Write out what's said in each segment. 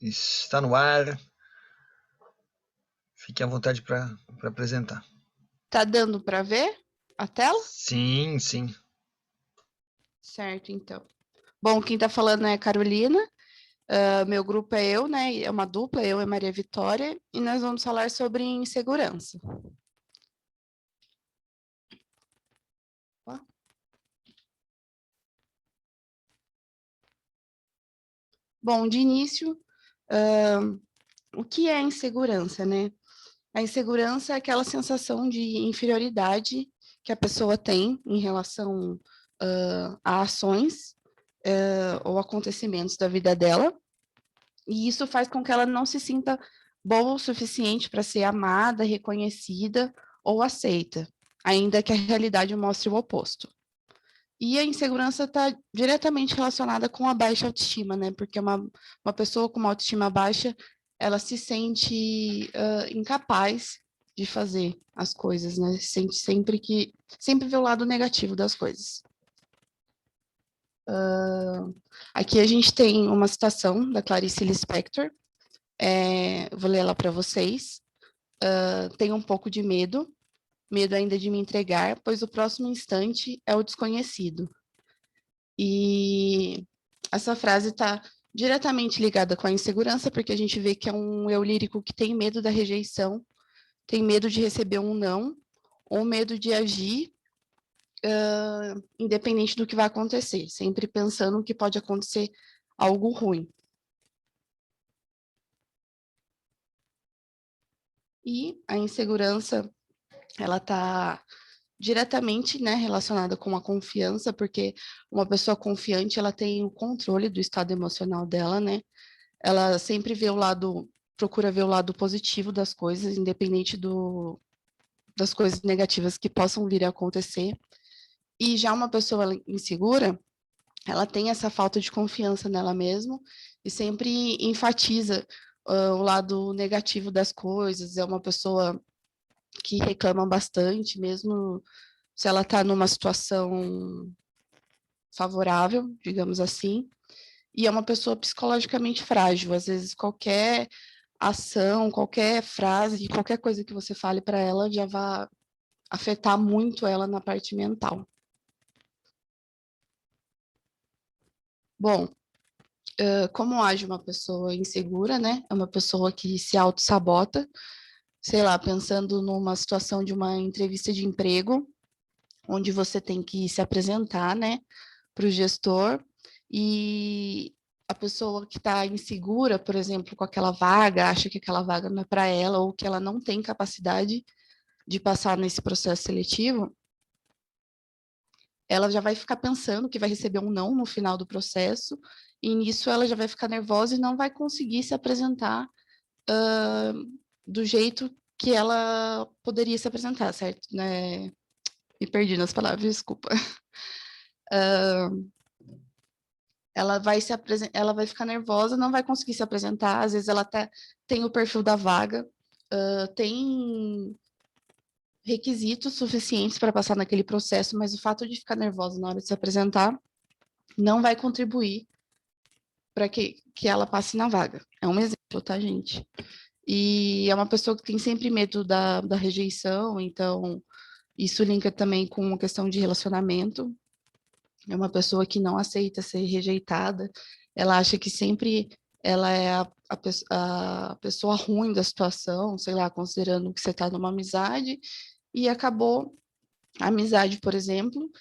Está no ar. Fique à vontade para apresentar. Tá dando para ver a tela? Sim, sim. Certo, então. Bom, quem tá falando é a Carolina. Meu grupo é eu, né? É uma dupla, eu e Maria Vitória, e nós vamos falar sobre insegurança. Bom, de início, o que é insegurança, né? A insegurança é aquela sensação de inferioridade que a pessoa tem em relação a ações ou acontecimentos da vida dela, e isso faz com que ela não se sinta boa o suficiente para ser amada, reconhecida ou aceita, ainda que a realidade mostre o oposto. E a insegurança está diretamente relacionada com a baixa autoestima, né? Porque uma pessoa com uma autoestima baixa, ela se sente incapaz de fazer as coisas, né? Se sente sempre vê o lado negativo das coisas. Aqui a gente tem uma citação da Clarice Lispector. Vou ler ela para vocês. Tenho um pouco de medo ainda de me entregar, pois o próximo instante é o desconhecido. E essa frase está diretamente ligada com a insegurança, porque a gente vê que é um eu lírico que tem medo da rejeição, tem medo de receber um não, ou medo de agir independente do que vai acontecer, sempre pensando que pode acontecer algo ruim. E a insegurança, ela está diretamente, né, relacionada com a confiança, porque uma pessoa confiante, ela tem o controle do estado emocional dela, né? Ela sempre procura ver o lado positivo das coisas, independente das coisas negativas que possam vir a acontecer. E já uma pessoa insegura, ela tem essa falta de confiança nela mesma e sempre enfatiza o lado negativo das coisas. É uma pessoa que reclama bastante, mesmo se ela está numa situação favorável, digamos assim. E é uma pessoa psicologicamente frágil. Às vezes, qualquer ação, qualquer frase, qualquer coisa que você fale para ela já vai afetar muito ela na parte mental. Bom, como age uma pessoa insegura, né? É uma pessoa que se auto-sabota, sei lá, pensando numa situação de uma entrevista de emprego, onde você tem que se apresentar, né, para o gestor, e a pessoa que está insegura, por exemplo, com aquela vaga, acha que aquela vaga não é para ela, ou que ela não tem capacidade de passar nesse processo seletivo, ela já vai ficar pensando que vai receber um não no final do processo, e nisso ela já vai ficar nervosa e não vai conseguir se apresentar do jeito que ela poderia se apresentar, certo? Né? Me perdi nas palavras, desculpa. Ela vai ficar nervosa, não vai conseguir se apresentar, às vezes ela até tem o perfil da vaga, tem requisitos suficientes para passar naquele processo, mas o fato de ficar nervosa na hora de se apresentar não vai contribuir para que ela passe na vaga. É um exemplo, tá, gente? E é uma pessoa que tem sempre medo da rejeição, então isso linka também com a questão de relacionamento. É uma pessoa que não aceita ser rejeitada, ela acha que sempre ela é a pessoa ruim da situação, sei lá, considerando que você está numa amizade, e acabou a amizade, por exemplo,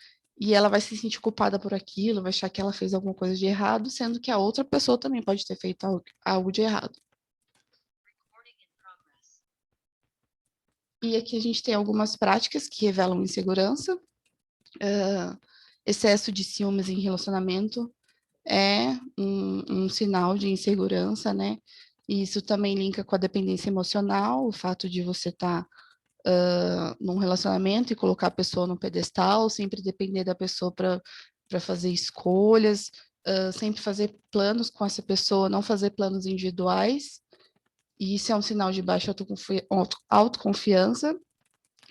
e ela vai se sentir culpada por aquilo, vai achar que ela fez alguma coisa de errado, sendo que a outra pessoa também pode ter feito algo de errado. E aqui a gente tem algumas práticas que revelam insegurança. Excesso de ciúmes em relacionamento é um sinal de insegurança, né? E isso também linka com a dependência emocional, o fato de você estar num relacionamento e colocar a pessoa no pedestal, sempre depender da pessoa para fazer escolhas, sempre fazer planos com essa pessoa, não fazer planos individuais. E isso é um sinal de baixa autoconfiança,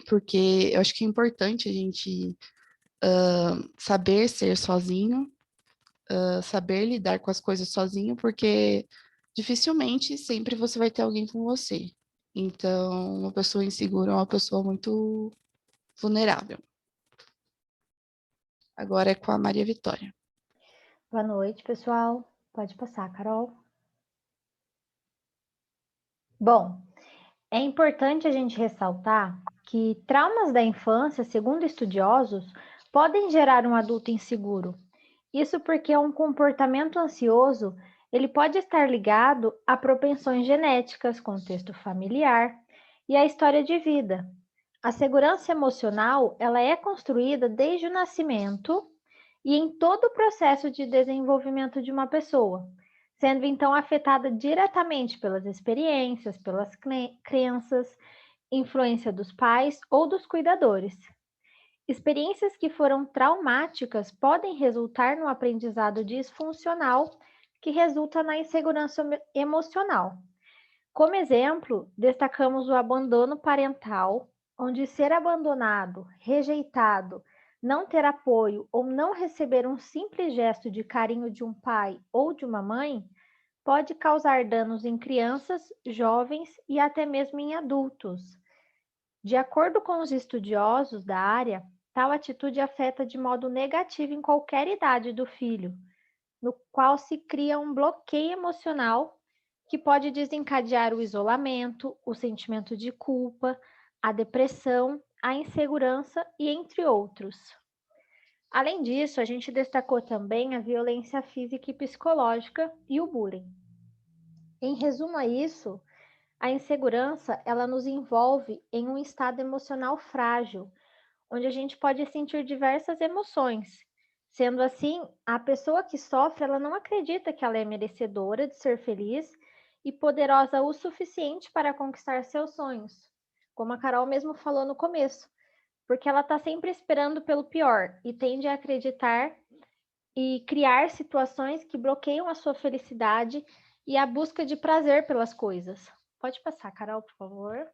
porque eu acho que é importante a gente saber ser sozinho, saber lidar com as coisas sozinho, porque dificilmente sempre você vai ter alguém com você. Então, uma pessoa insegura é uma pessoa muito vulnerável. Agora é com a Maria Vitória. Boa noite, pessoal. Pode passar, Carol. Bom, é importante a gente ressaltar que traumas da infância, segundo estudiosos, podem gerar um adulto inseguro. Isso porque um comportamento ansioso, ele pode estar ligado a propensões genéticas, contexto familiar e a história de vida. A segurança emocional, ela é construída desde o nascimento e em todo o processo de desenvolvimento de uma pessoa, sendo então afetada diretamente pelas experiências, pelas crenças, influência dos pais ou dos cuidadores. Experiências que foram traumáticas podem resultar no aprendizado disfuncional, que resulta na insegurança emocional. Como exemplo, destacamos o abandono parental, onde ser abandonado, rejeitado, não ter apoio ou não receber um simples gesto de carinho de um pai ou de uma mãe pode causar danos em crianças, jovens e até mesmo em adultos. De acordo com os estudiosos da área, tal atitude afeta de modo negativo em qualquer idade do filho, no qual se cria um bloqueio emocional que pode desencadear o isolamento, o sentimento de culpa, a depressão, a insegurança e entre outros. Além disso, a gente destacou também a violência física e psicológica e o bullying. Em resumo a isso, a insegurança, ela nos envolve em um estado emocional frágil, onde a gente pode sentir diversas emoções. Sendo assim, a pessoa que sofre, ela não acredita que ela é merecedora de ser feliz e poderosa o suficiente para conquistar seus sonhos, como a Carol mesmo falou no começo, porque ela está sempre esperando pelo pior e tende a acreditar e criar situações que bloqueiam a sua felicidade e a busca de prazer pelas coisas. Pode passar, Carol, por favor.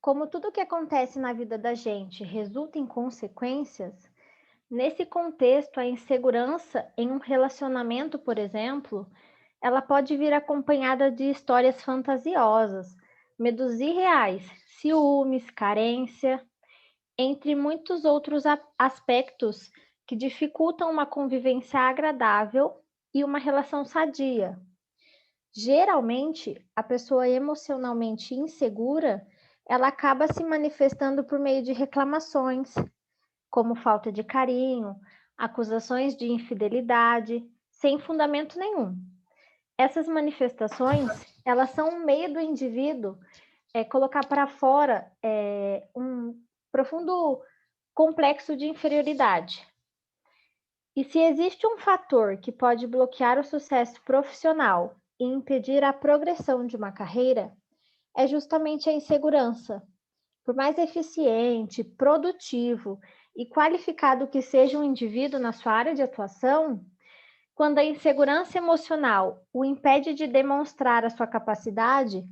Como tudo que acontece na vida da gente resulta em consequências, nesse contexto, a insegurança em um relacionamento, por exemplo, ela pode vir acompanhada de histórias fantasiosas, medos irreais, ciúmes, carência, entre muitos outros aspectos que dificultam uma convivência agradável e uma relação sadia. Geralmente, a pessoa emocionalmente insegura, ela acaba se manifestando por meio de reclamações, como falta de carinho, acusações de infidelidade, sem fundamento nenhum. Essas manifestações, elas são um meio do indivíduo colocar para fora um profundo complexo de inferioridade. E se existe um fator que pode bloquear o sucesso profissional e impedir a progressão de uma carreira, é justamente a insegurança. Por mais eficiente, produtivo e qualificado que seja um indivíduo na sua área de atuação, quando a insegurança emocional o impede de demonstrar a sua capacidade,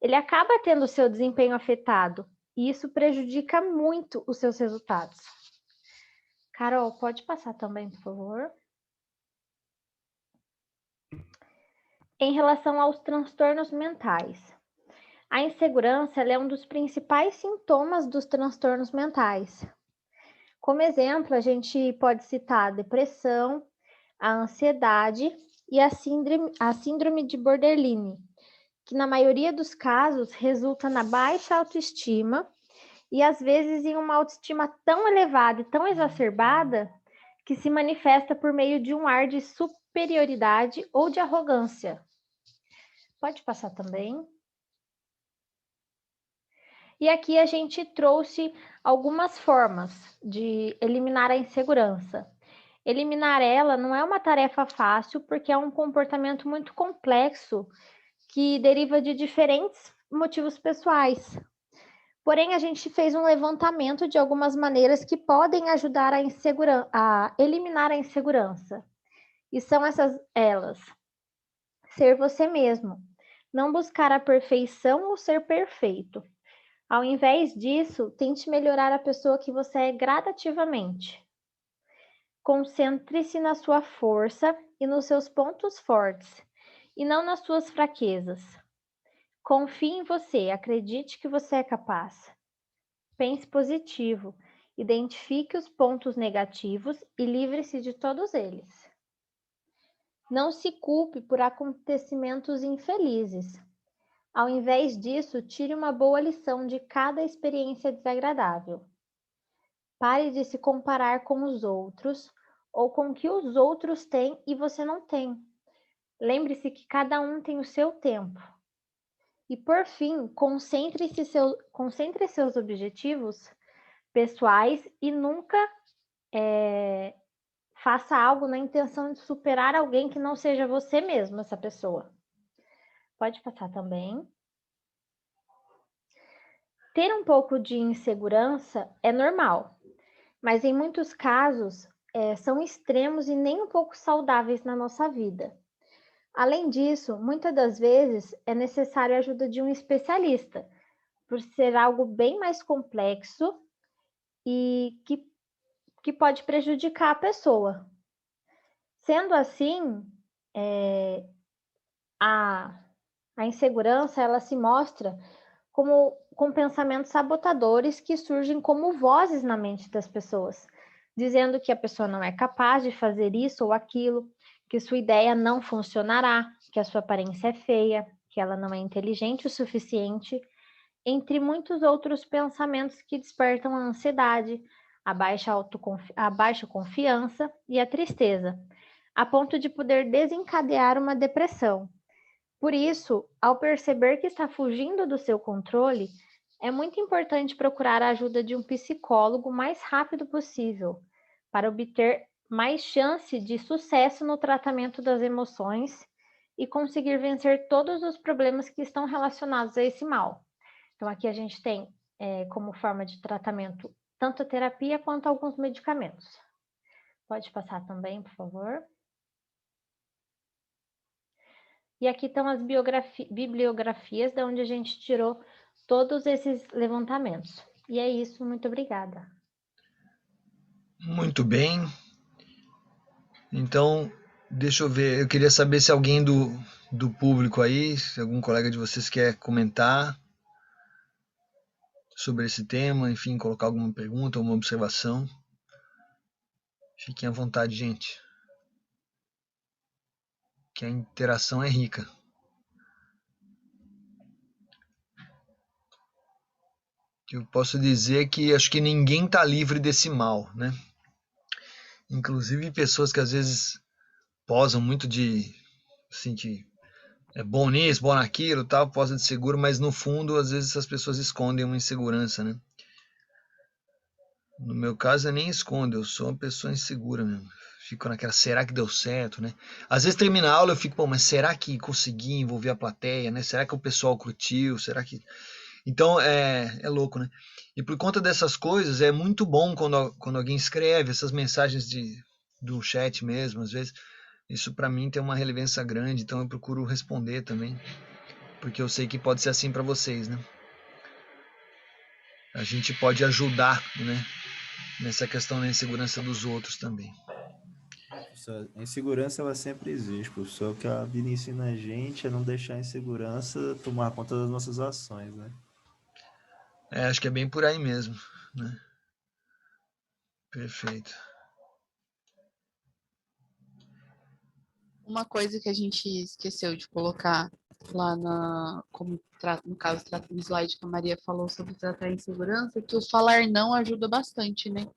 ele acaba tendo o seu desempenho afetado e isso prejudica muito os seus resultados. Carol, pode passar também, por favor. Em relação aos transtornos mentais, a insegurança é um dos principais sintomas dos transtornos mentais. Como exemplo, a gente pode citar a depressão, a ansiedade e a síndrome de Borderline, que na maioria dos casos resulta na baixa autoestima e às vezes em uma autoestima tão elevada e tão exacerbada que se manifesta por meio de um ar de superioridade ou de arrogância. Pode passar também. E aqui a gente trouxe algumas formas de eliminar a insegurança. Eliminar ela não é uma tarefa fácil, porque é um comportamento muito complexo que deriva de diferentes motivos pessoais. Porém, a gente fez um levantamento de algumas maneiras que podem ajudar a eliminar a insegurança. E são elas: ser você mesmo, não buscar a perfeição ou ser perfeito, Ao invés disso, tente melhorar a pessoa que você é gradativamente. Concentre-se na sua força e nos seus pontos fortes, e não nas suas fraquezas. Confie em você, acredite que você é capaz. Pense positivo, identifique os pontos negativos e livre-se de todos eles. Não se culpe por acontecimentos infelizes. Ao invés disso, tire uma boa lição de cada experiência desagradável. Pare de se comparar com os outros ou com o que os outros têm e você não tem. Lembre-se que cada um tem o seu tempo. E por fim, concentre seus objetivos pessoais e nunca faça algo na intenção de superar alguém que não seja você mesmo, essa pessoa. Pode passar também. Ter um pouco de insegurança é normal, mas em muitos casos são extremos e nem um pouco saudáveis na nossa vida. Além disso, muitas das vezes é necessário a ajuda de um especialista, por ser algo bem mais complexo e que pode prejudicar a pessoa. Sendo assim, a insegurança ela se mostra com pensamentos sabotadores que surgem como vozes na mente das pessoas, dizendo que a pessoa não é capaz de fazer isso ou aquilo, que sua ideia não funcionará, que a sua aparência é feia, que ela não é inteligente o suficiente, entre muitos outros pensamentos que despertam a ansiedade, a baixa confiança e a tristeza, a ponto de poder desencadear uma depressão. Por isso, ao perceber que está fugindo do seu controle, é muito importante procurar a ajuda de um psicólogo o mais rápido possível, para obter mais chance de sucesso no tratamento das emoções e conseguir vencer todos os problemas que estão relacionados a esse mal. Então, aqui a gente tem como forma de tratamento tanto a terapia quanto alguns medicamentos. Pode passar também, por favor. E aqui estão as bibliografias de onde a gente tirou todos esses levantamentos. E é isso, muito obrigada. Muito bem. Então, deixa eu ver. Eu queria saber se alguém do público aí, se algum colega de vocês quer comentar sobre esse tema, enfim, colocar alguma pergunta, alguma observação. Fiquem à vontade, gente. Que a interação é rica. O que eu posso dizer é que acho que ninguém está livre desse mal, né? Inclusive pessoas que às vezes posam muito de, assim, que é bom nisso, bom naquilo, tal, posa de seguro, mas no fundo, às vezes essas pessoas escondem uma insegurança, né? No meu caso, eu nem escondo, eu sou uma pessoa insegura mesmo. Fico naquela, será que deu certo, né? Às vezes termina a aula, eu fico, pô, mas será que consegui envolver a plateia, né? Será que o pessoal curtiu? Será que... Então, é louco, né? E por conta dessas coisas, é muito bom quando alguém escreve essas mensagens do chat mesmo, às vezes. Isso para mim tem uma relevância grande, então eu procuro responder também, porque eu sei que pode ser assim para vocês, né? A gente pode ajudar, né? Nessa questão da insegurança dos outros também. A insegurança ela sempre existe, professor. O que a vida ensina a gente é não deixar a insegurança tomar conta das nossas ações, né? Acho que é bem por aí mesmo, né? Perfeito. Uma coisa que a gente esqueceu de colocar lá no caso, no slide que a Maria falou sobre tratar a insegurança, que o falar não ajuda bastante, né?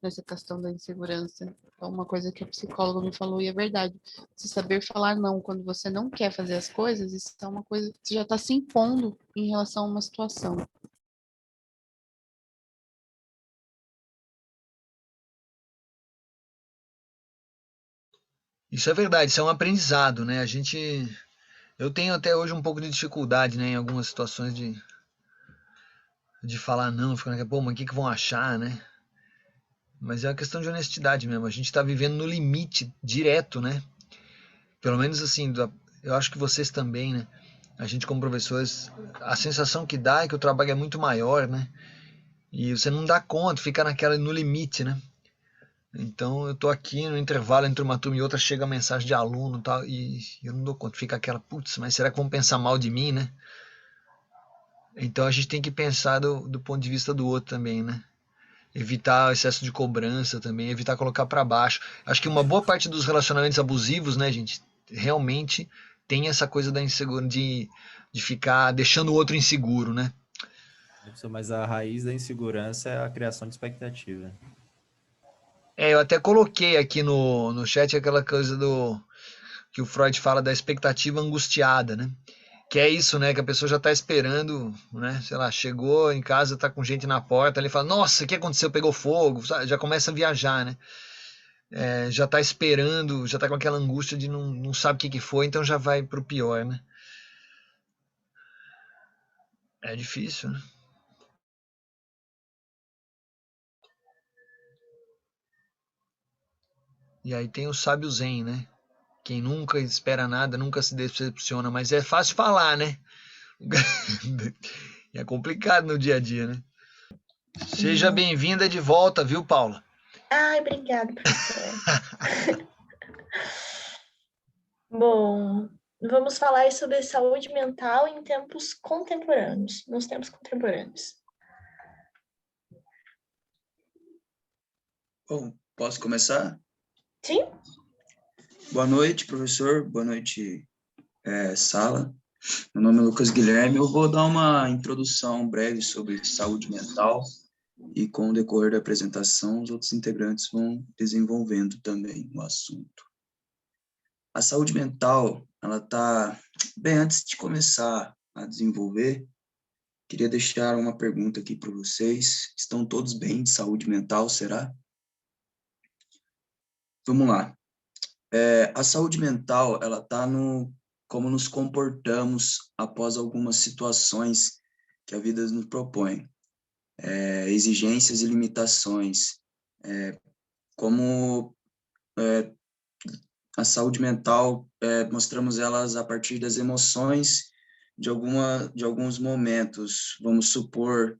Nessa questão da insegurança. Então, uma coisa que a psicóloga me falou, e é verdade, se saber falar não quando você não quer fazer as coisas, isso é uma coisa que você já está se impondo em relação a uma situação. Isso é verdade, isso é um aprendizado, né? Eu tenho até hoje um pouco de dificuldade, né, em algumas situações de falar não, ficando, pô, mas o que vão achar, né? Mas é uma questão de honestidade mesmo. A gente está vivendo no limite direto, né? Pelo menos assim, eu acho que vocês também, né? A gente como professores, a sensação que dá é que o trabalho é muito maior, né? E você não dá conta, fica naquela no limite, né? Então eu tô aqui no intervalo entre uma turma e outra, chega a mensagem de aluno e tal, e eu não dou conta, fica aquela, putz, mas será que vão pensar mal de mim, né? Então a gente tem que pensar do ponto de vista do outro também, né? Evitar o excesso de cobrança também, evitar colocar para baixo. Acho que uma boa parte dos relacionamentos abusivos, né, gente, realmente tem essa coisa da insegurança, de ficar deixando o outro inseguro, né? Professor, mas a raiz da insegurança é a criação de expectativa. Eu até coloquei aqui no chat aquela coisa do que o Freud fala da expectativa angustiada, né? Que é isso, né? Que a pessoa já está esperando, né? Sei lá, chegou em casa, tá com gente na porta, ele fala, nossa, o que aconteceu? Pegou fogo, sabe? Já começa a viajar, né? Já tá esperando, já tá com aquela angústia de não sabe o que foi, então já vai pro pior, né? É difícil, né? E aí tem o sábio zen, né? Quem nunca espera nada, nunca se decepciona, mas é fácil falar, né? É complicado no dia a dia, né? Seja bem-vinda de volta, viu, Paula? Ai, obrigada, professor. Bom, vamos falar sobre saúde mental em tempos contemporâneos, nos tempos contemporâneos. Bom, posso começar? Sim? Boa noite, professor. Boa noite, sala. Meu nome é Lucas Guilherme. Eu vou dar uma introdução breve sobre saúde mental e, com o decorrer da apresentação, os outros integrantes vão desenvolvendo também o assunto. A saúde mental, ela está... Bem, antes de começar a desenvolver, queria deixar uma pergunta aqui para vocês. Estão todos bem de saúde mental, será? Vamos lá. A saúde mental, ela está no como nos comportamos após algumas situações que a vida nos propõe, exigências e limitações, como a saúde mental, mostramos elas a partir das emoções de alguns momentos. Vamos supor,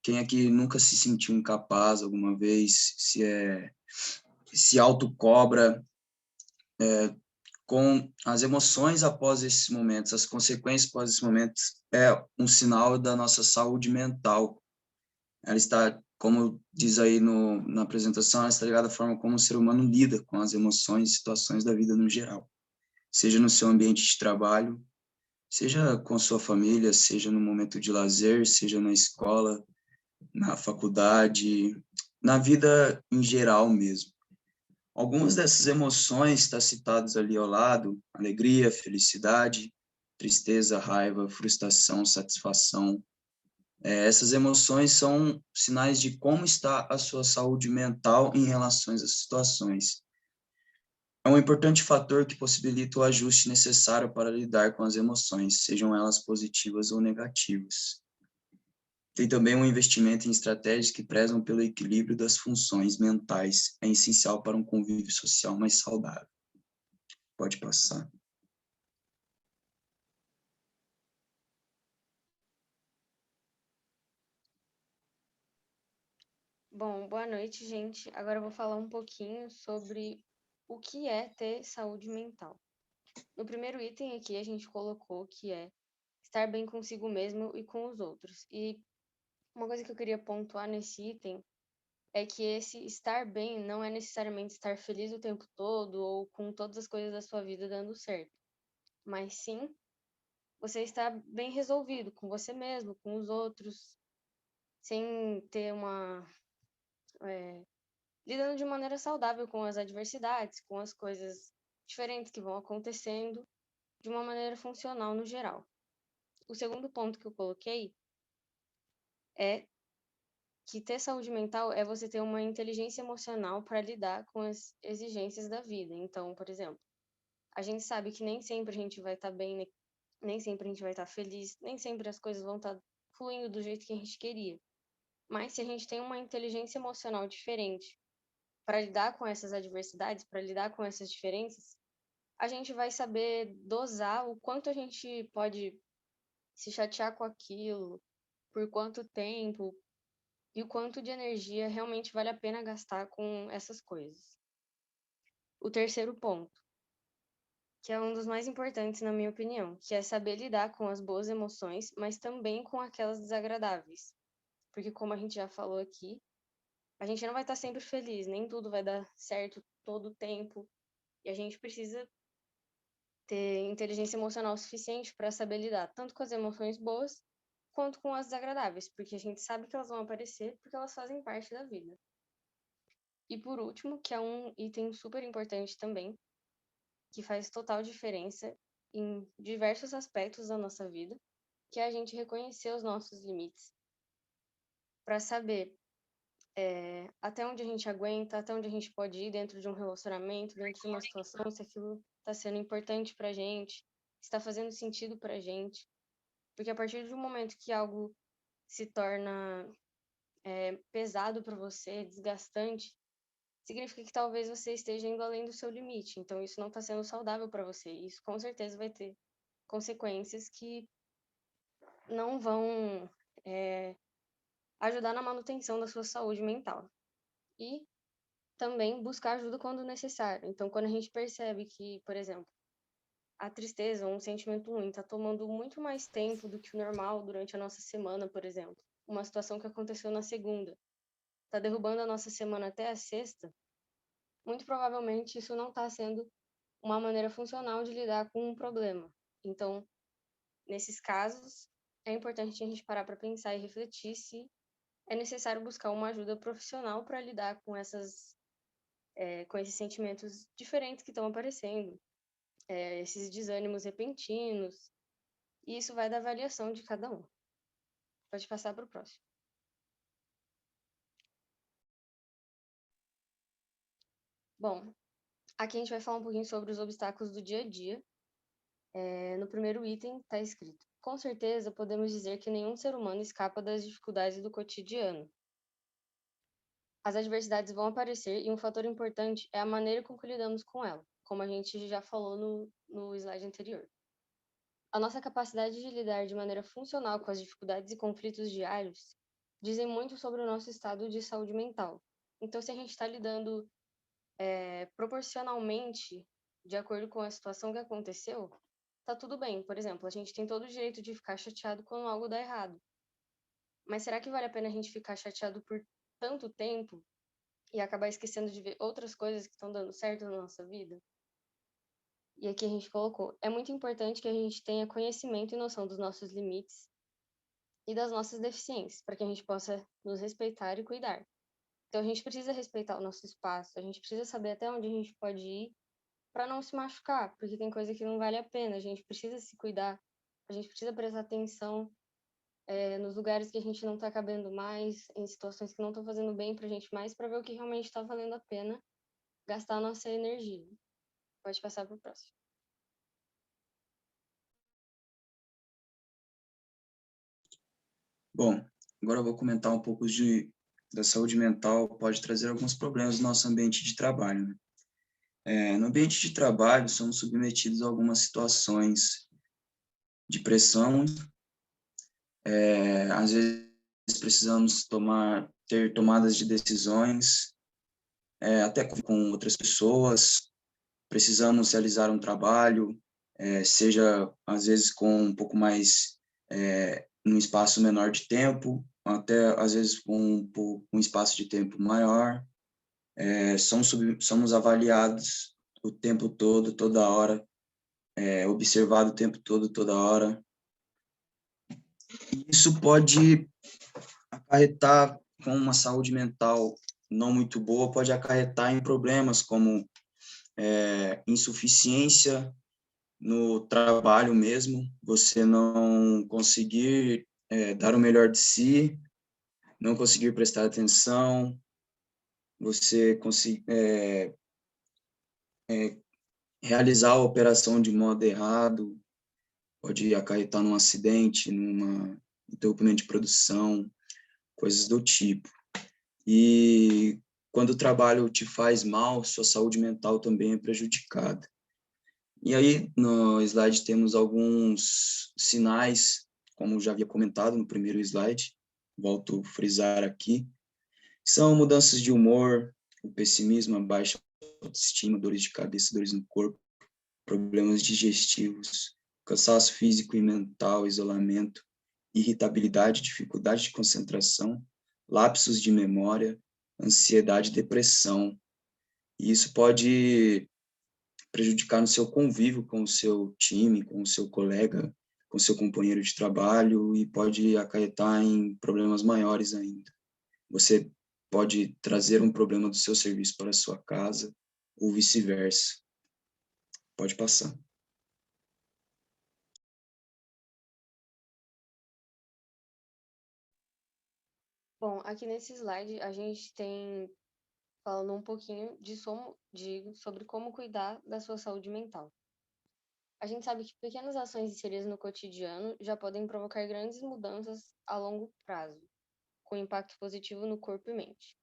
quem aqui nunca se sentiu incapaz alguma vez, se autocobra, com as emoções após esses momentos, as consequências após esses momentos, é um sinal da nossa saúde mental. Ela está, como diz aí na apresentação, ela está ligada à forma como o ser humano lida com as emoções e situações da vida no geral. Seja no seu ambiente de trabalho, seja com sua família, seja no momento de lazer, seja na escola, na faculdade, na vida em geral mesmo. Algumas dessas emoções estão citadas ali ao lado: alegria, felicidade, tristeza, raiva, frustração, satisfação. Essas emoções são sinais de como está a sua saúde mental em relação às situações. É um importante fator que possibilita o ajuste necessário para lidar com as emoções, sejam elas positivas ou negativas. Tem também um investimento em estratégias que prezam pelo equilíbrio das funções mentais. É essencial para um convívio social mais saudável. Pode passar. Bom, boa noite, gente. Agora eu vou falar um pouquinho sobre o que é ter saúde mental. No primeiro item aqui, a gente colocou que é estar bem consigo mesmo e com os outros. E uma coisa que eu queria pontuar nesse item é que esse estar bem não é necessariamente estar feliz o tempo todo ou com todas as coisas da sua vida dando certo, mas sim você estar bem resolvido com você mesmo, com os outros, sem ter lidando de maneira saudável com as adversidades, com as coisas diferentes que vão acontecendo, de uma maneira funcional no geral. O segundo ponto que eu coloquei é que ter saúde mental é você ter uma inteligência emocional para lidar com as exigências da vida. Então, por exemplo, a gente sabe que nem sempre a gente vai estar bem, nem sempre a gente vai estar feliz, nem sempre as coisas vão estar fluindo do jeito que a gente queria. Mas se a gente tem uma inteligência emocional diferente para lidar com essas adversidades, para lidar com essas diferenças, a gente vai saber dosar o quanto a gente pode se chatear com aquilo, por quanto tempo, e o quanto de energia realmente vale a pena gastar com essas coisas. O terceiro ponto, que é um dos mais importantes na minha opinião, que é saber lidar com as boas emoções, mas também com aquelas desagradáveis. Porque como a gente já falou aqui, a gente não vai estar sempre feliz, nem tudo vai dar certo todo o tempo, e a gente precisa ter inteligência emocional suficiente para saber lidar tanto com as emoções boas quanto com as desagradáveis, porque a gente sabe que elas vão aparecer porque elas fazem parte da vida. E por último, que é um item super importante também, que faz total diferença em diversos aspectos da nossa vida, que é a gente reconhecer os nossos limites, para saber até onde a gente aguenta, até onde a gente pode ir dentro de um relacionamento, dentro de uma situação, se aquilo está sendo importante para a gente, se está fazendo sentido para a gente. Porque a partir do momento que algo se torna pesado para você, desgastante, significa que talvez você esteja indo além do seu limite. Então, isso não está sendo saudável para você. Isso, com certeza, vai ter consequências que não vão ajudar na manutenção da sua saúde mental. E também buscar ajuda quando necessário. Então, quando a gente percebe que, por exemplo, a tristeza ou um sentimento ruim está tomando muito mais tempo do que o normal durante a nossa semana, por exemplo, uma situação que aconteceu na segunda, está derrubando a nossa semana até a sexta, muito provavelmente isso não está sendo uma maneira funcional de lidar com um problema. Então, nesses casos, é importante a gente parar para pensar e refletir se é necessário buscar uma ajuda profissional para lidar com com esses sentimentos diferentes que estão aparecendo, esses desânimos repentinos, e isso vai da avaliação de cada um. Pode passar para o próximo. Bom, aqui a gente vai falar um pouquinho sobre os obstáculos do dia a dia. No primeiro item está escrito: com certeza podemos dizer que nenhum ser humano escapa das dificuldades do cotidiano. As adversidades vão aparecer e um fator importante é a maneira com que lidamos com ela, como a gente já falou no slide anterior. A nossa capacidade de lidar de maneira funcional com as dificuldades e conflitos diários dizem muito sobre o nosso estado de saúde mental. Então, se a gente está lidando proporcionalmente de acordo com a situação que aconteceu, tá tudo bem. Por exemplo, a gente tem todo o direito de ficar chateado quando algo dá errado. Mas será que vale a pena a gente ficar chateado por tanto tempo e acabar esquecendo de ver outras coisas que estão dando certo na nossa vida? E aqui a gente colocou: é muito importante que a gente tenha conhecimento e noção dos nossos limites e das nossas deficiências, para que a gente possa nos respeitar e cuidar. Então a gente precisa respeitar o nosso espaço, a gente precisa saber até onde a gente pode ir para não se machucar, porque tem coisa que não vale a pena, a gente precisa se cuidar, a gente precisa prestar atenção nos lugares que a gente não está cabendo mais, em situações que não estão fazendo bem para a gente mais, para ver o que realmente está valendo a pena gastar a nossa energia. Pode passar para o próximo. Bom, agora eu vou comentar um pouco da saúde mental, pode trazer alguns problemas no nosso ambiente de trabalho, né? No ambiente de trabalho, somos submetidos a algumas situações de pressão. Às vezes precisamos ter tomadas de decisões, até com outras pessoas. Precisamos realizar um trabalho, seja às vezes com um pouco mais, num espaço menor de tempo, até às vezes com um espaço de tempo maior. Somos avaliados o tempo todo, toda hora, observado o tempo todo, toda hora. Isso pode acarretar com uma saúde mental não muito boa, pode acarretar em problemas como insuficiência no trabalho mesmo, você não conseguir dar o melhor de si, não conseguir prestar atenção, você conseguir realizar a operação de modo errado, pode acarretar num acidente, num interrompimento de produção, coisas do tipo. E quando o trabalho te faz mal, sua saúde mental também é prejudicada. E aí, no slide, temos alguns sinais, como já havia comentado no primeiro slide, volto a frisar aqui, são mudanças de humor, o pessimismo, a baixa autoestima, dores de cabeça, dores no corpo, problemas digestivos, cansaço físico e mental, isolamento, irritabilidade, dificuldade de concentração, lapsos de memória, ansiedade, depressão. E isso pode prejudicar no seu convívio com o seu time, com o seu colega, com o seu companheiro de trabalho e pode acarretar em problemas maiores ainda. Você pode trazer um problema do seu serviço para a sua casa ou vice-versa. Pode passar. Bom, aqui nesse slide a gente tem falando um pouquinho sobre como cuidar da sua saúde mental. A gente sabe que pequenas ações inseridas no cotidiano já podem provocar grandes mudanças a longo prazo, com impacto positivo no corpo e mente.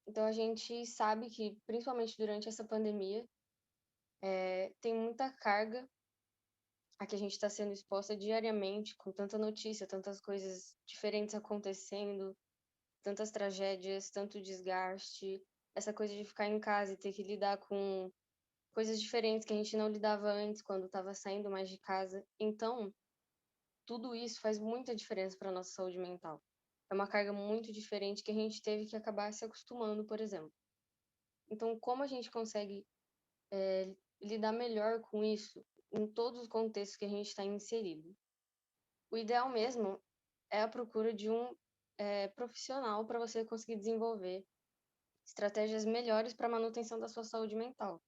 Então a gente sabe que, principalmente durante essa pandemia, tem muita carga a que a gente está sendo exposta diariamente, com tanta notícia, tantas coisas diferentes acontecendo, tantas tragédias, tanto desgaste, essa coisa de ficar em casa e ter que lidar com coisas diferentes que a gente não lidava antes quando estava saindo mais de casa. Então, tudo isso faz muita diferença para a nossa saúde mental. É uma carga muito diferente que a gente teve que acabar se acostumando, por exemplo. Então, como a gente consegue lidar melhor com isso em todos os contextos que a gente está inserido? O ideal mesmo é a procura de um profissional para você conseguir desenvolver estratégias melhores para a manutenção da sua saúde mental.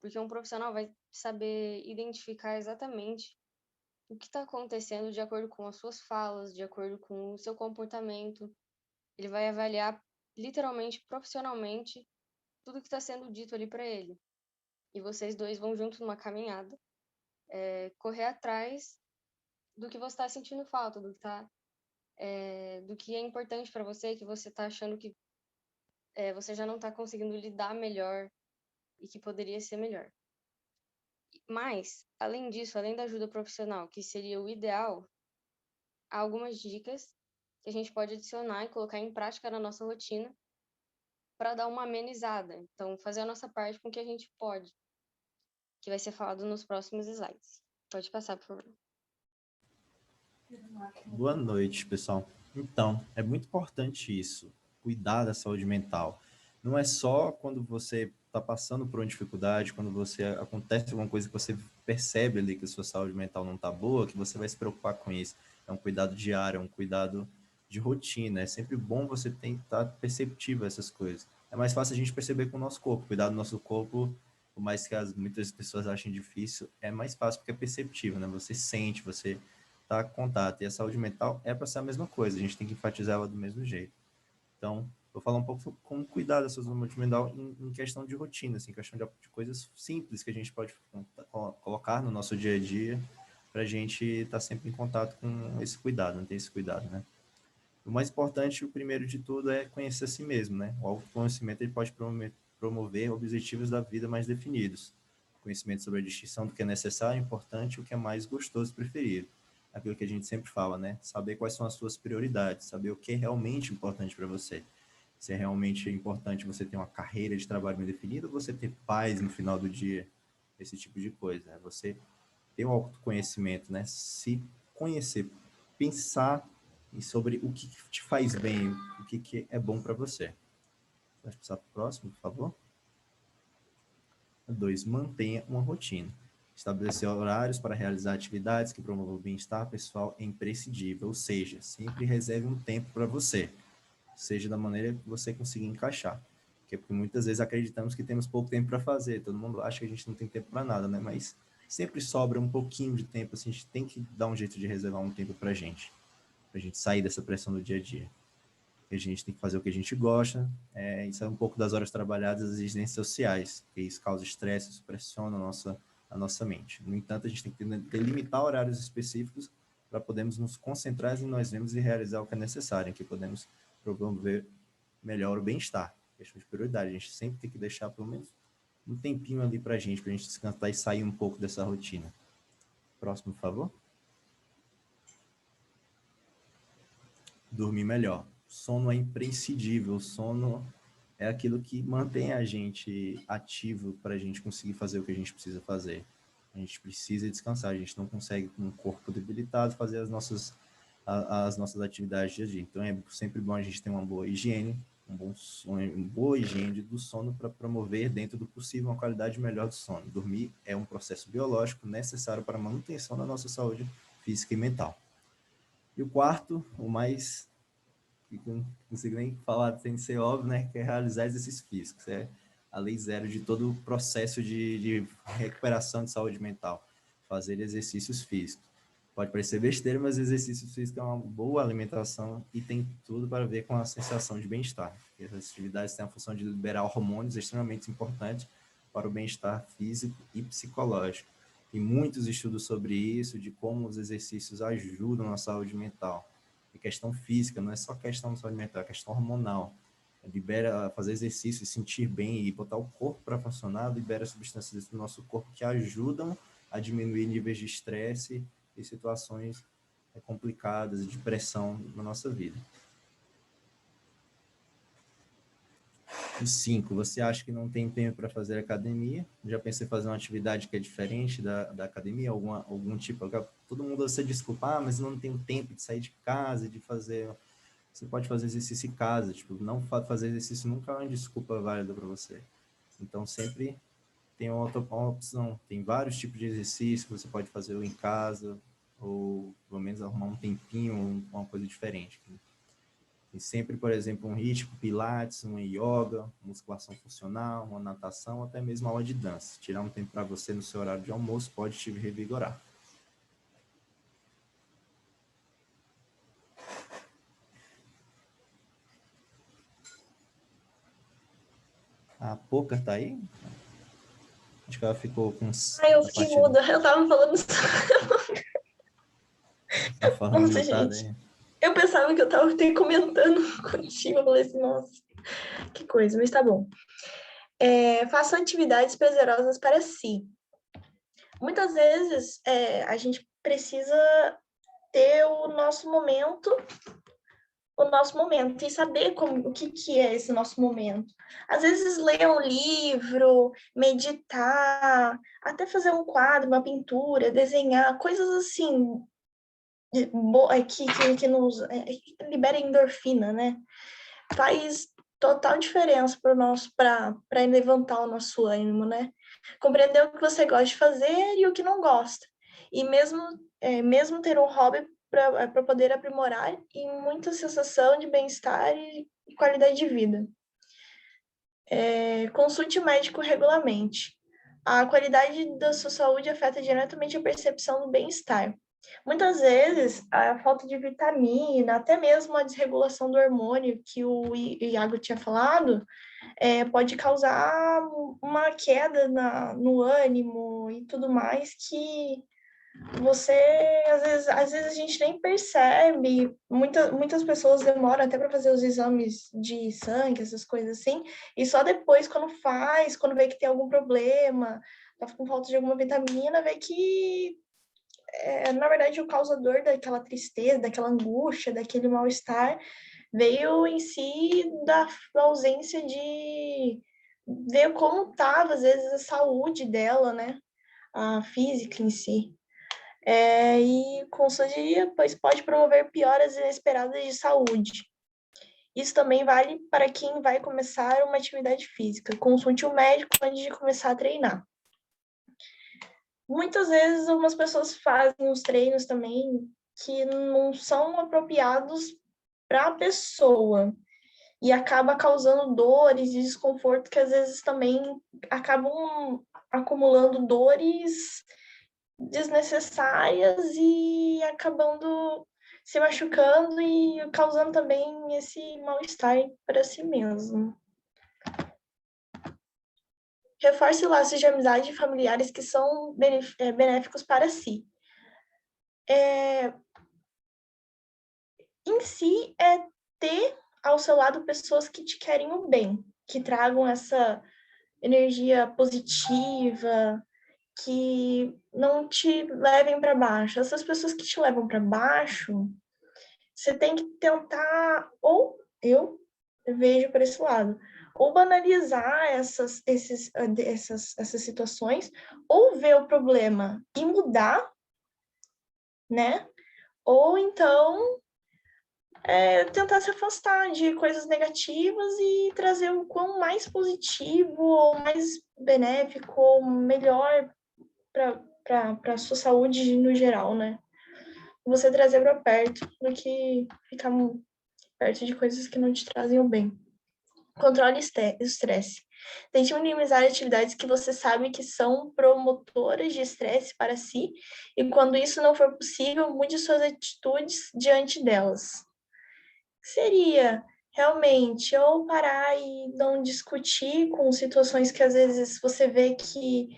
Porque um profissional vai saber identificar exatamente o que está acontecendo de acordo com as suas falas, de acordo com o seu comportamento. Ele vai avaliar literalmente, profissionalmente, tudo que está sendo dito ali para ele. E vocês dois vão juntos numa caminhada, correr atrás do que você está sentindo falta, do que é importante para você, que você está achando que você já não está conseguindo lidar melhor e que poderia ser melhor. Mas, além disso, além da ajuda profissional, que seria o ideal, há algumas dicas que a gente pode adicionar e colocar em prática na nossa rotina para dar uma amenizada. Então, fazer a nossa parte com o que a gente pode, que vai ser falado nos próximos slides. Pode passar, por favor. Boa noite, pessoal. Então, é muito importante isso, cuidar da saúde mental. Não é só quando você está passando por uma dificuldade, quando acontece alguma coisa que você percebe ali que a sua saúde mental não está boa, que você vai se preocupar com isso. É um cuidado diário, é um cuidado de rotina. É sempre bom você estar perceptivo a essas coisas. É mais fácil a gente perceber com o nosso corpo. Cuidar do nosso corpo, por mais que muitas pessoas achem difícil, é mais fácil porque é perceptível, né? Você sente, você tá contato. E a saúde mental é para ser a mesma coisa, a gente tem que enfatizar ela do mesmo jeito. Então, vou falar um pouco sobre como cuidar da saúde mental em questão de rotina, assim, questão de coisas simples que a gente pode colocar no nosso dia a dia para a gente estar sempre em contato com esse cuidado, não ter esse cuidado, né? O mais importante, o primeiro de tudo, é conhecer a si mesmo, né? O autoconhecimento ele pode promover objetivos da vida mais definidos. Conhecimento sobre a distinção do que é necessário, importante e o que é mais gostoso e preferido. Aquilo que a gente sempre fala, né? Saber quais são as suas prioridades, saber o que é realmente importante para você. Se é realmente importante você ter uma carreira de trabalho bem definida ou você ter paz no final do dia, esse tipo de coisa. Você ter o autoconhecimento, né? Se conhecer, pensar sobre o que te faz bem, o que é bom para você. Pode passar para o próximo, por favor? 2. Mantenha uma rotina. Estabelecer horários para realizar atividades que promovam o bem-estar pessoal é imprescindível, ou seja, sempre reserve um tempo para você, seja da maneira que você conseguir encaixar. Porque muitas vezes acreditamos que temos pouco tempo para fazer, todo mundo acha que a gente não tem tempo para nada, né? Mas sempre sobra um pouquinho de tempo, assim, a gente tem que dar um jeito de reservar um tempo para a gente sair dessa pressão do dia a dia. A gente tem que fazer o que a gente gosta, isso é um pouco das horas trabalhadas, das exigências sociais, que isso causa estresse, isso pressiona a nossa mente. No entanto, a gente tem que delimitar horários específicos para podermos nos concentrar em nós mesmos e realizar o que é necessário, em que podemos promover melhor o bem-estar. Questão de prioridade, a gente sempre tem que deixar pelo menos um tempinho ali para a gente descansar e sair um pouco dessa rotina. Próximo, por favor. Dormir melhor. Sono é imprescindível. O sono é aquilo que mantém a gente ativo para a gente conseguir fazer o que a gente precisa fazer. A gente precisa descansar. A gente não consegue, com o corpo debilitado, fazer as nossas atividades dia a dia. Então, é sempre bom a gente ter uma boa higiene, um bom sonho, uma boa higiene do sono para promover, dentro do possível, uma qualidade melhor do sono. Dormir é um processo biológico necessário para a manutenção da nossa saúde física e mental. E o quarto, o mais, que não consigo nem falar sem ser óbvio, né, que é realizar exercícios físicos. É a lei zero de todo o processo de recuperação de saúde mental. Fazer exercícios físicos. Pode parecer besteira, mas exercício físico é uma boa alimentação e tem tudo para ver com a sensação de bem-estar. Essas atividades têm a função de liberar hormônios extremamente importantes para o bem-estar físico e psicológico. Tem muitos estudos sobre isso, de como os exercícios ajudam na saúde mental. E questão física, não é só questão de saúde mental, é questão hormonal. Libera, fazer exercício e sentir bem e botar o corpo para funcionar, libera substâncias do nosso corpo que ajudam a diminuir níveis de estresse e situações complicadas de pressão na nossa vida. E 5, você acha que não tem tempo para fazer academia? Já pensei em fazer uma atividade que é diferente da academia? Algum tipo? Todo mundo se desculpa, mas não tenho tempo de sair de casa, de fazer... Você pode fazer exercício em casa, tipo, não fazer exercício nunca é uma desculpa válida para você. Então, sempre tem uma opção. Tem vários tipos de exercício que você pode fazer em casa, ou pelo menos arrumar um tempinho, uma coisa diferente. Tem sempre, por exemplo, um ritmo, pilates, uma yoga, musculação funcional, uma natação, até mesmo aula de dança. Tirar um tempo para você no seu horário de almoço pode te revigorar. A Poca tá aí? Acho que ela ficou com... Eu fiquei muda, eu tava falando... Tá falando Nossa, mutada, gente. hein? Eu pensava que eu tava comentando contigo, eu falei assim, nossa, que coisa, mas tá bom. Façam atividades prazerosas para si. Muitas vezes, a gente precisa ter o nosso momento e saber o que é esse nosso momento. Às vezes, ler um livro, meditar, até fazer um quadro, uma pintura, desenhar, coisas assim, que nos libera endorfina, né? Faz total diferença para levantar o nosso ânimo, né? Compreender o que você gosta de fazer e o que não gosta. E mesmo ter um hobby para poder aprimorar e muita sensação de bem-estar e qualidade de vida. Consulte o médico regularmente. A qualidade da sua saúde afeta diretamente a percepção do bem-estar. Muitas vezes, a falta de vitamina, até mesmo a desregulação do hormônio que o Iago tinha falado, pode causar uma queda no ânimo e tudo mais que você, às vezes a gente nem percebe. Muitas pessoas demoram até para fazer os exames de sangue, essas coisas assim, e só depois, quando vê que tem algum problema, tá com falta de alguma vitamina, vê que na verdade, o causador daquela tristeza, daquela angústia, daquele mal-estar, veio em si da ausência de ver como estava, às vezes, a saúde dela, né? A física em si. E consultoria, pois pode promover pioras inesperadas de saúde. Isso também vale para quem vai começar uma atividade física. Consulte o médico antes de começar a treinar. Muitas vezes, algumas pessoas fazem os treinos também que não são apropriados para a pessoa e acaba causando dores e desconforto que às vezes também acabam acumulando dores desnecessárias e acabando se machucando e causando também esse mal-estar para si mesmo. Reforce laços de amizade e familiares que são benéficos para si. Em si, ter ao seu lado pessoas que te querem o bem, que tragam energia positiva, que não te levem para baixo. Essas pessoas que te levam para baixo, você tem que tentar, ou eu vejo por esse lado, ou banalizar essas situações, ou ver o problema e mudar, né? Ou então tentar se afastar de coisas negativas e trazer o quão mais positivo, ou mais benéfico, ou melhor para a sua saúde no geral, né? Você trazer para perto do que ficar perto de coisas que não te trazem o bem. Controle o estresse. Tente minimizar atividades que você sabe que são promotoras de estresse para si, e quando isso não for possível, mude suas atitudes diante delas. Seria realmente ou parar e não discutir com situações que às vezes você vê que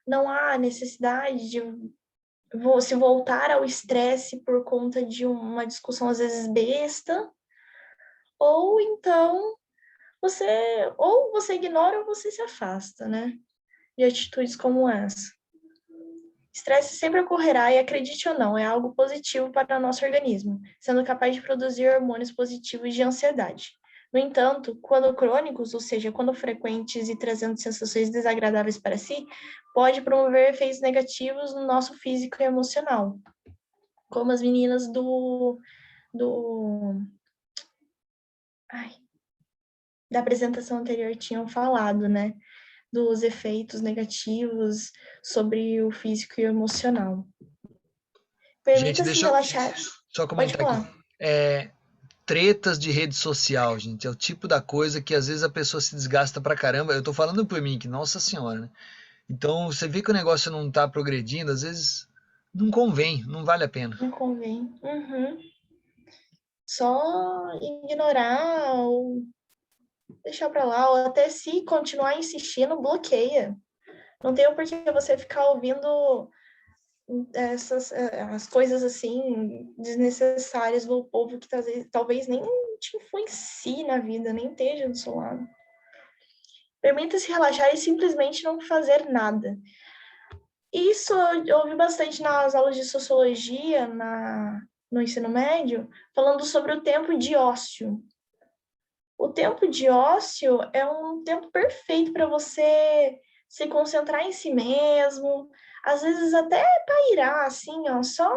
não há necessidade de se voltar ao estresse por conta de uma discussão às vezes besta, ou então você ignora ou você se afasta, né, de atitudes como essa. Estresse sempre ocorrerá e, acredite ou não, é algo positivo para o nosso organismo, sendo capaz de produzir hormônios positivos de ansiedade. No entanto, quando crônicos, ou seja, quando frequentes e trazendo sensações desagradáveis para si, pode promover efeitos negativos no nosso físico e emocional, como as meninas da apresentação anterior tinham falado, né? Dos efeitos negativos sobre o físico e o emocional. Gente, Permita-se deixa eu relaxar. só Pode comentar falar. aqui. Tretas de rede social, gente, é o tipo da coisa que às vezes a pessoa se desgasta pra caramba. Eu tô falando por mim, que nossa senhora, né? Então, você vê que o negócio não tá progredindo, às vezes não convém, não vale a pena. Não convém. Uhum. Só ignorar ou deixar pra lá, ou até se continuar insistindo, bloqueia. Não tem o porquê você ficar ouvindo as coisas assim desnecessárias do povo que talvez nem te influencie na vida, nem esteja do seu lado. Permita-se relaxar e simplesmente não fazer nada. Isso eu ouvi bastante nas aulas de sociologia no ensino médio, falando sobre o tempo de ócio. O tempo de ócio é um tempo perfeito para você se concentrar em si mesmo, às vezes até pairar, assim, ó, só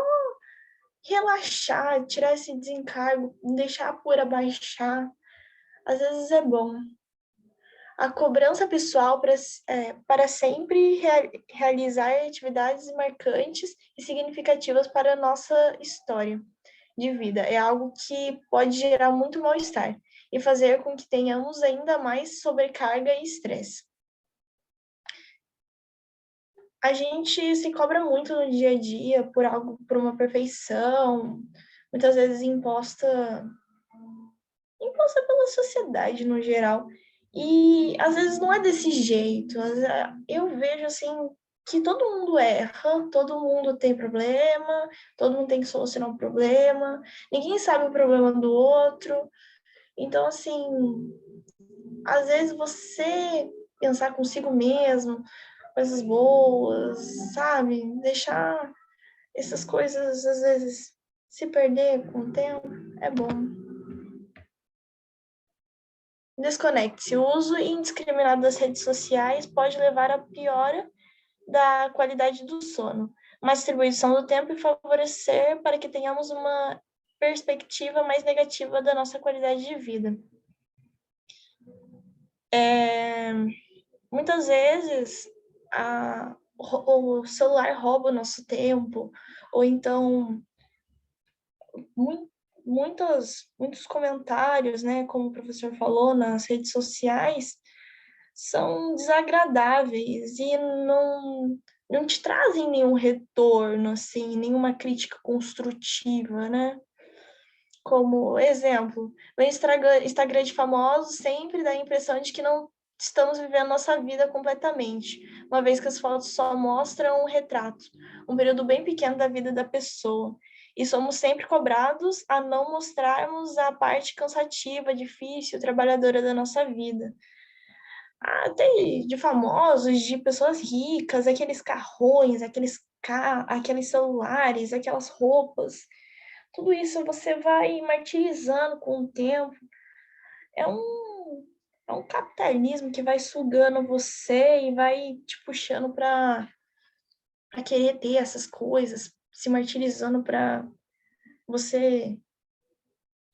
relaxar, tirar esse desencargo, deixar a poeira baixar, às vezes é bom. A cobrança pessoal para sempre realizar atividades marcantes e significativas para a nossa história de vida é algo que pode gerar muito mal-estar e fazer com que tenhamos ainda mais sobrecarga e estresse. A gente se cobra muito no dia a dia por uma perfeição, muitas vezes imposta pela sociedade no geral. E às vezes não é desse jeito. Eu vejo assim que todo mundo erra, todo mundo tem problema, todo mundo tem que solucionar um problema, ninguém sabe o problema do outro. Então, assim, às vezes você pensar consigo mesmo, coisas boas, sabe? Deixar essas coisas, às vezes, se perder com o tempo, é bom. Desconecte-se. O uso indiscriminado das redes sociais pode levar à piora da qualidade do sono, má distribuição do tempo e favorecer para que tenhamos uma perspectiva mais negativa da nossa qualidade de vida. Muitas vezes o celular rouba o nosso tempo, ou então muitos comentários, né, como o professor falou, nas redes sociais, são desagradáveis e não te trazem nenhum retorno, assim, nenhuma crítica construtiva, né? Como exemplo, no Instagram de famosos sempre dá a impressão de que não estamos vivendo nossa vida completamente, uma vez que as fotos só mostram um retrato, um período bem pequeno da vida da pessoa. E somos sempre cobrados a não mostrarmos a parte cansativa, difícil, trabalhadora da nossa vida. até de famosos, de pessoas ricas, aqueles carrões, aqueles celulares, aquelas roupas. Tudo isso você vai martirizando com o tempo. É um capitalismo que vai sugando você e vai te puxando para querer ter essas coisas, se martirizando para você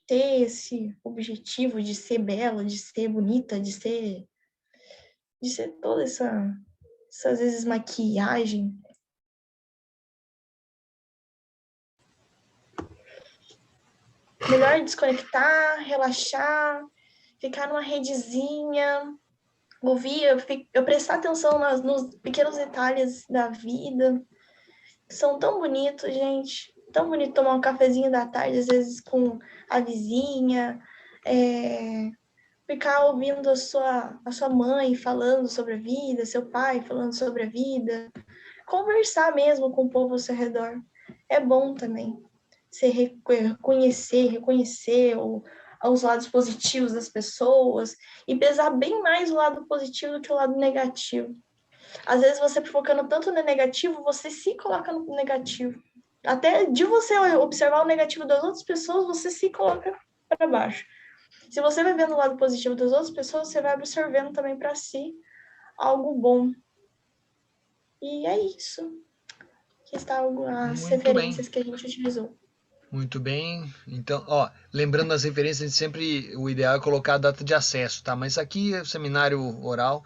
ter esse objetivo de ser bela, de ser bonita, de ser toda às vezes maquiagem. Melhor desconectar, relaxar, ficar numa redezinha, ouvir, eu prestar atenção nos pequenos detalhes da vida, que são tão bonitos, gente. Tão bonito tomar um cafezinho da tarde, às vezes com a vizinha, ficar ouvindo a sua mãe falando sobre a vida, seu pai falando sobre a vida, conversar mesmo com o povo ao seu redor. É bom também. Você reconhecer os lados positivos das pessoas e pesar bem mais o lado positivo do que o lado negativo. Às vezes você focando tanto no negativo, você se coloca no negativo. Até de você observar o negativo das outras pessoas, você se coloca para baixo. Se você vai vendo o lado positivo das outras pessoas, você vai absorvendo também para si algo bom. E é isso. Aqui está as referências que a gente utilizou. Muito bem. Então, ó, lembrando das referências, sempre o ideal é colocar a data de acesso, tá? Mas aqui é o seminário oral,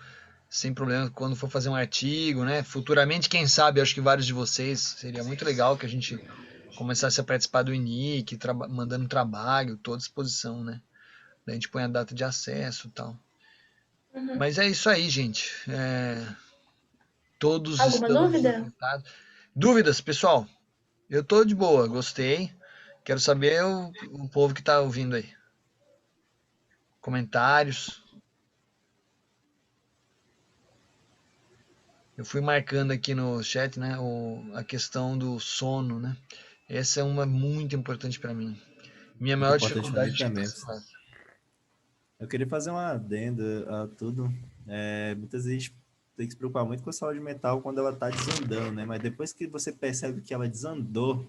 sem problema, quando for fazer um artigo, né? Futuramente, quem sabe, acho que vários de vocês, seria muito legal que a gente começasse a participar do INIC, mandando trabalho, toda disposição, né? Daí a gente põe a data de acesso e tal. Uhum. Mas é isso aí, gente. Todos Alguma estamos dúvida? encantados. Dúvidas, pessoal? Eu tô de boa, gostei. Quero saber o povo que tá ouvindo aí. Comentários. Eu fui marcando aqui no chat, né, a questão do sono, né? Essa é uma muito importante para mim. Minha Muito maior importante para mim dificuldade de também. estar. Eu queria fazer uma adenda a tudo. Muitas vezes a gente tem que se preocupar muito com a saúde mental quando ela está desandando, né? Mas depois que você percebe que ela desandou,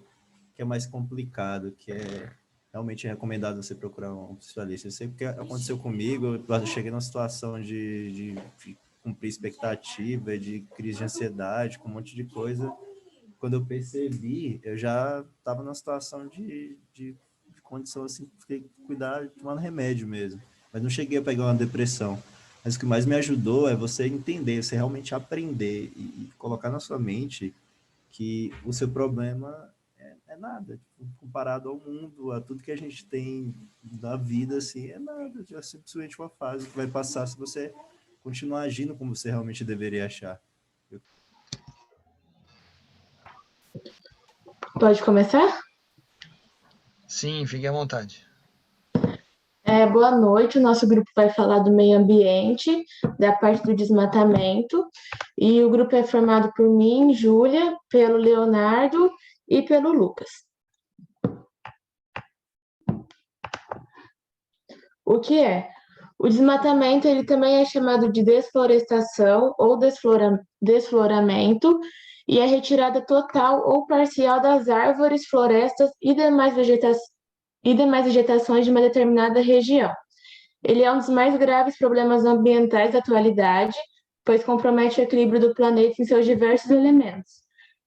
que é mais complicado, que é realmente recomendado você procurar um especialista. Eu sei porque aconteceu comigo, eu cheguei numa situação de cumprir expectativa, de crise de ansiedade, com um monte de coisa. Quando eu percebi, eu já estava numa situação de condição assim, fiquei cuidar, tomando remédio mesmo. Mas não cheguei a pegar uma depressão. Mas o que mais me ajudou é você entender, você realmente aprender e colocar na sua mente que o seu problema é nada, comparado ao mundo, a tudo que a gente tem na vida, assim, é nada, é simplesmente uma fase que vai passar se você continuar agindo como você realmente deveria achar. Pode começar? Sim, fique à vontade. Boa noite, o nosso grupo vai falar do meio ambiente, da parte do desmatamento, e o grupo é formado por mim, Júlia, pelo Leonardo e pelo Lucas. O que é? O desmatamento ele também é chamado de desflorestação ou desfloramento, e é retirada total ou parcial das árvores, florestas e demais vegetações de uma determinada região. Ele é um dos mais graves problemas ambientais da atualidade, pois compromete o equilíbrio do planeta em seus diversos elementos.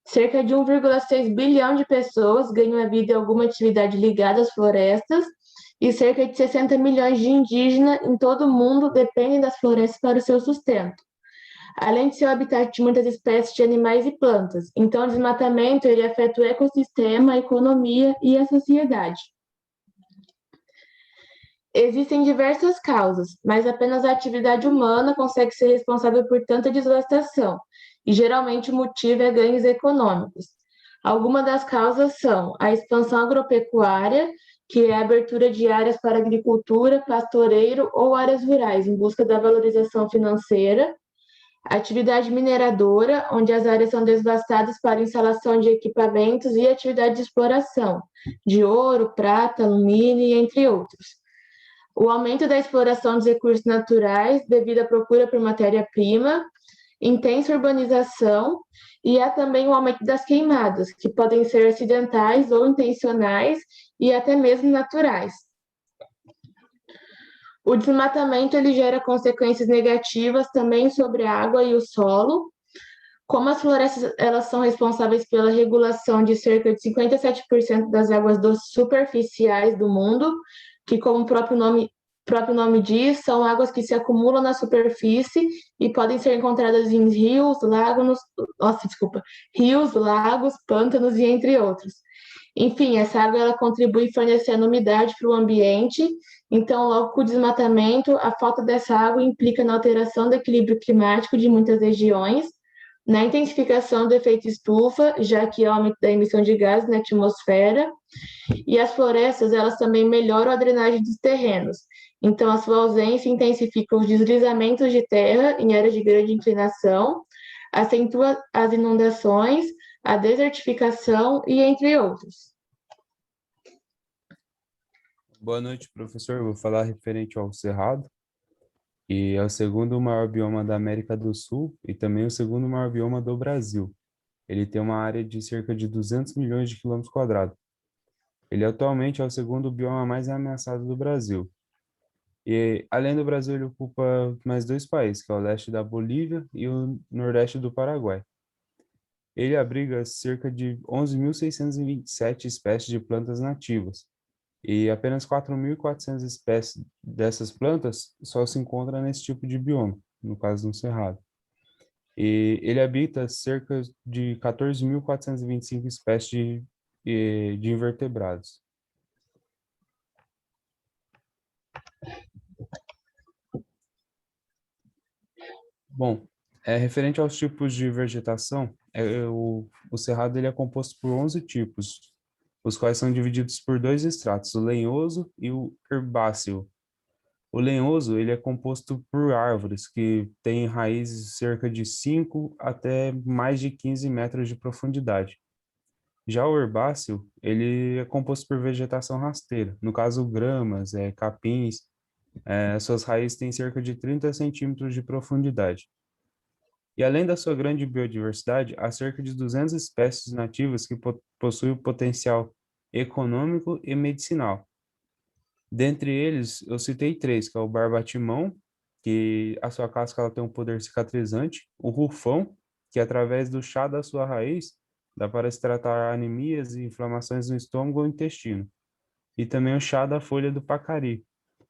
Cerca de 1,6 bilhão de pessoas ganham a vida em alguma atividade ligada às florestas, e cerca de 60 milhões de indígenas em todo o mundo dependem das florestas para o seu sustento, além de ser o habitat de muitas espécies de animais e plantas. Então, o desmatamento ele afeta o ecossistema, a economia e a sociedade. Existem diversas causas, mas apenas a atividade humana consegue ser responsável por tanta devastação, e geralmente o motivo é ganhos econômicos. Algumas das causas são a expansão agropecuária, que é a abertura de áreas para agricultura, pastoreiro ou áreas rurais, em busca da valorização financeira, a atividade mineradora, onde as áreas são devastadas para instalação de equipamentos e atividade de exploração, de ouro, prata, alumínio, entre outros. o aumento da exploração dos recursos naturais devido à procura por matéria-prima, intensa urbanização, e há também o aumento das queimadas, que podem ser acidentais ou intencionais e até mesmo naturais. O desmatamento ele gera consequências negativas também sobre a água e o solo. Como as florestas elas são responsáveis pela regulação de cerca de 57% das águas doces superficiais do mundo, que como o próprio nome diz, são águas que se acumulam na superfície e podem ser encontradas em rios, lagos, pântanos e entre outros. Enfim, essa água ela contribui fornecendo umidade para o ambiente, então, logo com o desmatamento, a falta dessa água implica na alteração do equilíbrio climático de muitas regiões, na intensificação do efeito estufa, já que há aumento da emissão de gases na atmosfera, e as florestas, elas também melhoram a drenagem dos terrenos. Então, a sua ausência intensifica os deslizamentos de terra em áreas de grande inclinação, acentua as inundações, a desertificação e entre outros. Boa noite, professor. Eu vou falar referente ao Cerrado, que é o segundo maior bioma da América do Sul e também o segundo maior bioma do Brasil. Ele tem uma área de cerca de 200 milhões de quilômetros quadrados. Ele atualmente é o segundo bioma mais ameaçado do Brasil. E, além do Brasil, ele ocupa mais dois países, que é o leste da Bolívia e o nordeste do Paraguai. Ele abriga cerca de 11.627 espécies de plantas nativas, e apenas 4.400 espécies dessas plantas só se encontram nesse tipo de bioma, no caso no Cerrado. E ele habita cerca de 14.425 espécies de invertebrados. Bom, referente aos tipos de vegetação, o Cerrado ele é composto por 11 tipos, os quais são divididos por dois estratos, o lenhoso e o herbáceo. O lenhoso ele é composto por árvores que têm raízes de cerca de 5 até mais de 15 metros de profundidade. Já o herbáceo, ele é composto por vegetação rasteira, no caso gramas, capins, suas raízes têm cerca de 30 centímetros de profundidade. E além da sua grande biodiversidade, há cerca de 200 espécies nativas que possuem o potencial econômico e medicinal. Dentre eles, eu citei 3, que é o barbatimão, que a sua casca ela tem um poder cicatrizante, o rufão, que através do chá da sua raiz, dá para se tratar anemias e inflamações no estômago ou intestino. E também o chá da folha do pacari,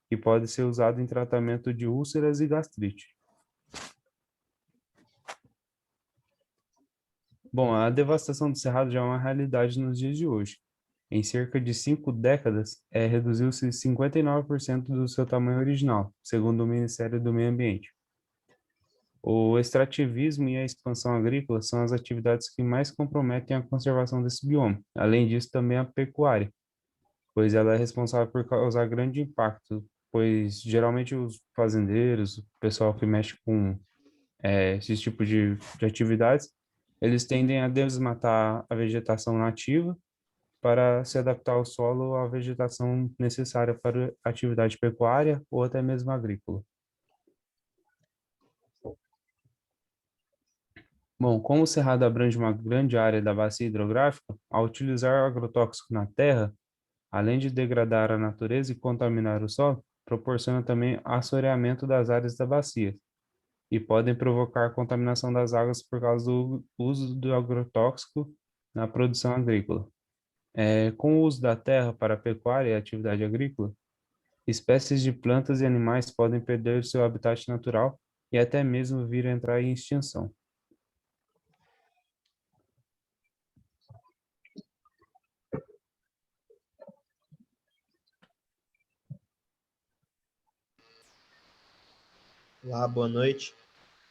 que pode ser usado em tratamento de úlceras e gastrite. Bom, a devastação do Cerrado já é uma realidade nos dias de hoje. Em cerca de 5 décadas, reduziu-se 59% do seu tamanho original, segundo o Ministério do Meio Ambiente. O extrativismo e a expansão agrícola são as atividades que mais comprometem a conservação desse bioma. Além disso, também a pecuária, pois ela é responsável por causar grande impacto, pois geralmente os fazendeiros, o pessoal que mexe com esses tipos de atividades, eles tendem a desmatar a vegetação nativa para se adaptar ao solo à vegetação necessária para a atividade pecuária ou até mesmo agrícola. Bom, como o Cerrado abrange uma grande área da bacia hidrográfica, ao utilizar agrotóxico na terra, além de degradar a natureza e contaminar o solo, proporciona também assoreamento das áreas da bacia e podem provocar contaminação das águas por causa do uso do agrotóxico na produção agrícola. Com o uso da terra para a pecuária e a atividade agrícola, espécies de plantas e animais podem perder seu habitat natural e até mesmo vir a entrar em extinção. Olá, boa noite.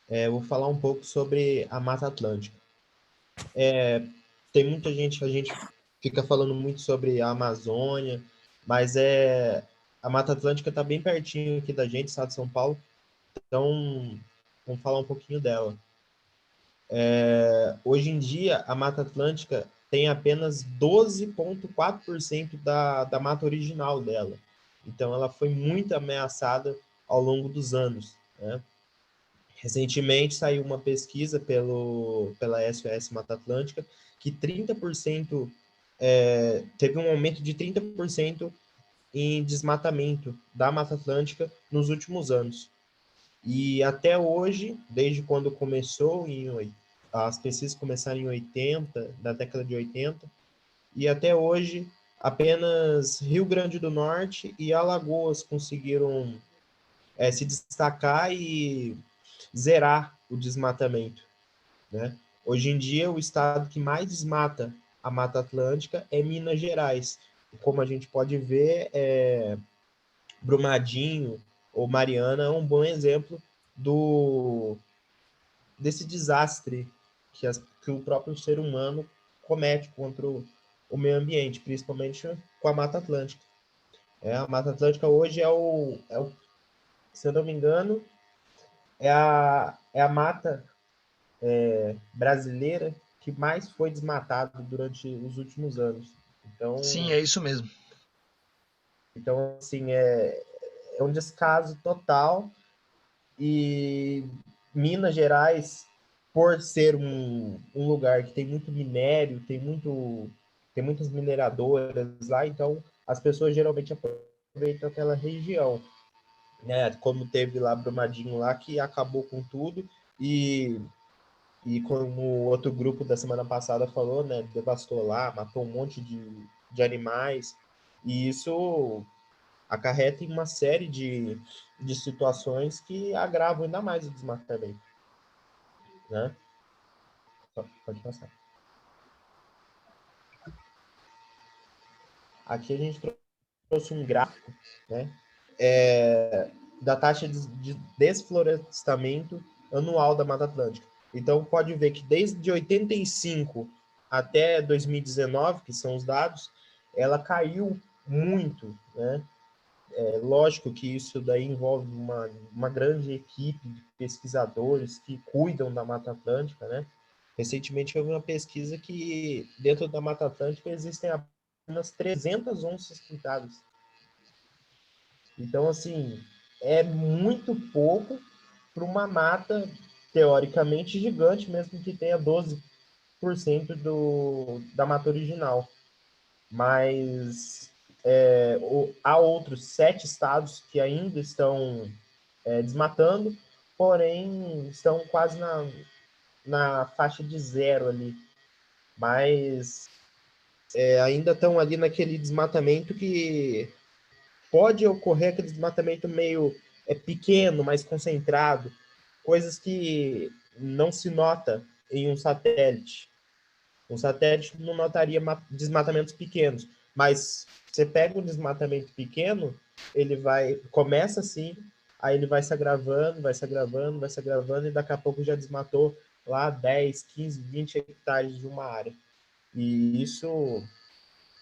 Eu vou falar um pouco sobre a Mata Atlântica. Tem muita gente, a gente fica falando muito sobre a Amazônia, mas a Mata Atlântica está bem pertinho aqui da gente, estado de São Paulo, então vamos falar um pouquinho dela. Hoje em dia, a Mata Atlântica tem apenas 12,4% da mata original dela. Então, ela foi muito ameaçada ao longo dos anos, né? Recentemente saiu uma pesquisa pela SOS Mata Atlântica que 30% teve um aumento de 30% em desmatamento da Mata Atlântica nos últimos anos. E até hoje, desde quando começou, as pesquisas começaram em 80, na década de 80, e até hoje apenas Rio Grande do Norte e Alagoas conseguiram se destacar e zerar o desmatamento, né? Hoje em dia, o estado que mais desmata a Mata Atlântica é Minas Gerais. Como a gente pode ver, Brumadinho ou Mariana é um bom exemplo desse desastre que o próprio ser humano comete contra o meio ambiente, principalmente com a Mata Atlântica. A Mata Atlântica hoje se eu não me engano, é a mata brasileira que mais foi desmatada durante os últimos anos. Sim, é isso mesmo. Então, assim, é um descaso total. E Minas Gerais, por ser um lugar que tem muito minério, tem muitas mineradoras lá, então as pessoas geralmente aproveitam aquela região, né? Como teve lá Brumadinho lá, que acabou com tudo, e como o outro grupo da semana passada falou, né? Devastou lá, matou um monte de animais, e isso acarreta em uma série de situações que agravam ainda mais o desmatamento, né? Pode passar. Aqui a gente trouxe um gráfico, né? Da taxa de desflorestamento anual da Mata Atlântica. Então, pode ver que desde 85 até 2019, que são os dados, ela caiu muito, né? Lógico que isso daí envolve uma grande equipe de pesquisadores que cuidam da Mata Atlântica, né? Recentemente houve uma pesquisa que dentro da Mata Atlântica existem apenas 300 onças pintadas. Então, assim, é muito pouco para uma mata teoricamente gigante, mesmo que tenha 12% da mata original. Mas há outros 7 estados que ainda estão desmatando, porém estão quase na faixa de zero ali. Mas ainda estão ali naquele desmatamento que pode ocorrer aquele desmatamento meio pequeno, mais concentrado, coisas que não se nota em um satélite. Um satélite não notaria desmatamentos pequenos, mas você pega um desmatamento pequeno, ele começa assim, aí ele vai se agravando, vai se agravando, vai se agravando, e daqui a pouco já desmatou lá 10, 15, 20 hectares de uma área. E isso,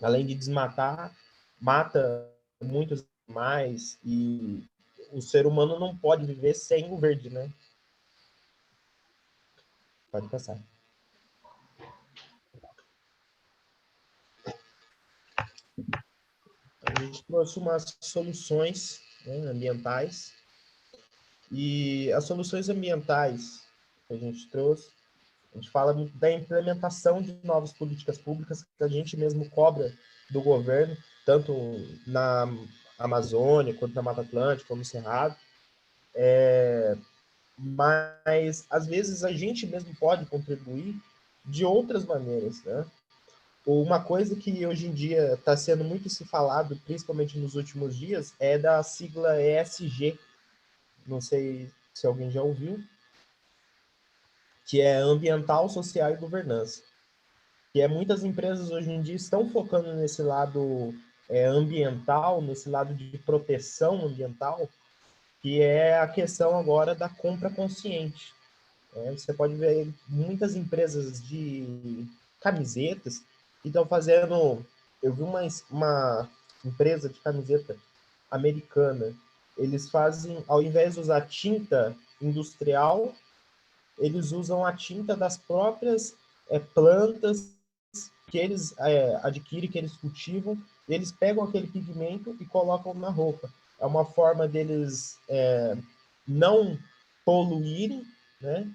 além de desmatar, mata muitos animais, e o ser humano não pode viver sem o verde, né? Pode passar. A gente trouxe umas soluções, né, ambientais, e as soluções ambientais que a gente trouxe, a gente fala muito da implementação de novas políticas públicas que a gente mesmo cobra do governo, tanto na Amazônia, quanto na Mata Atlântica, como no Cerrado. Mas, às vezes, a gente mesmo pode contribuir de outras maneiras, né? Uma coisa que hoje em dia está sendo muito se falado, principalmente nos últimos dias, é da sigla ESG. Não sei se alguém já ouviu, que é Ambiental, Social e Governança. Que muitas empresas hoje em dia estão focando nesse lado ambiental, nesse lado de proteção ambiental, que é a questão agora da compra consciente. Você pode ver muitas empresas de camisetas que estão fazendo... Eu vi uma empresa de camiseta americana. Eles fazem, ao invés de usar tinta industrial, eles usam a tinta das próprias plantas que eles adquirem, que eles cultivam, eles pegam aquele pigmento e colocam na roupa. É uma forma deles não poluírem, né?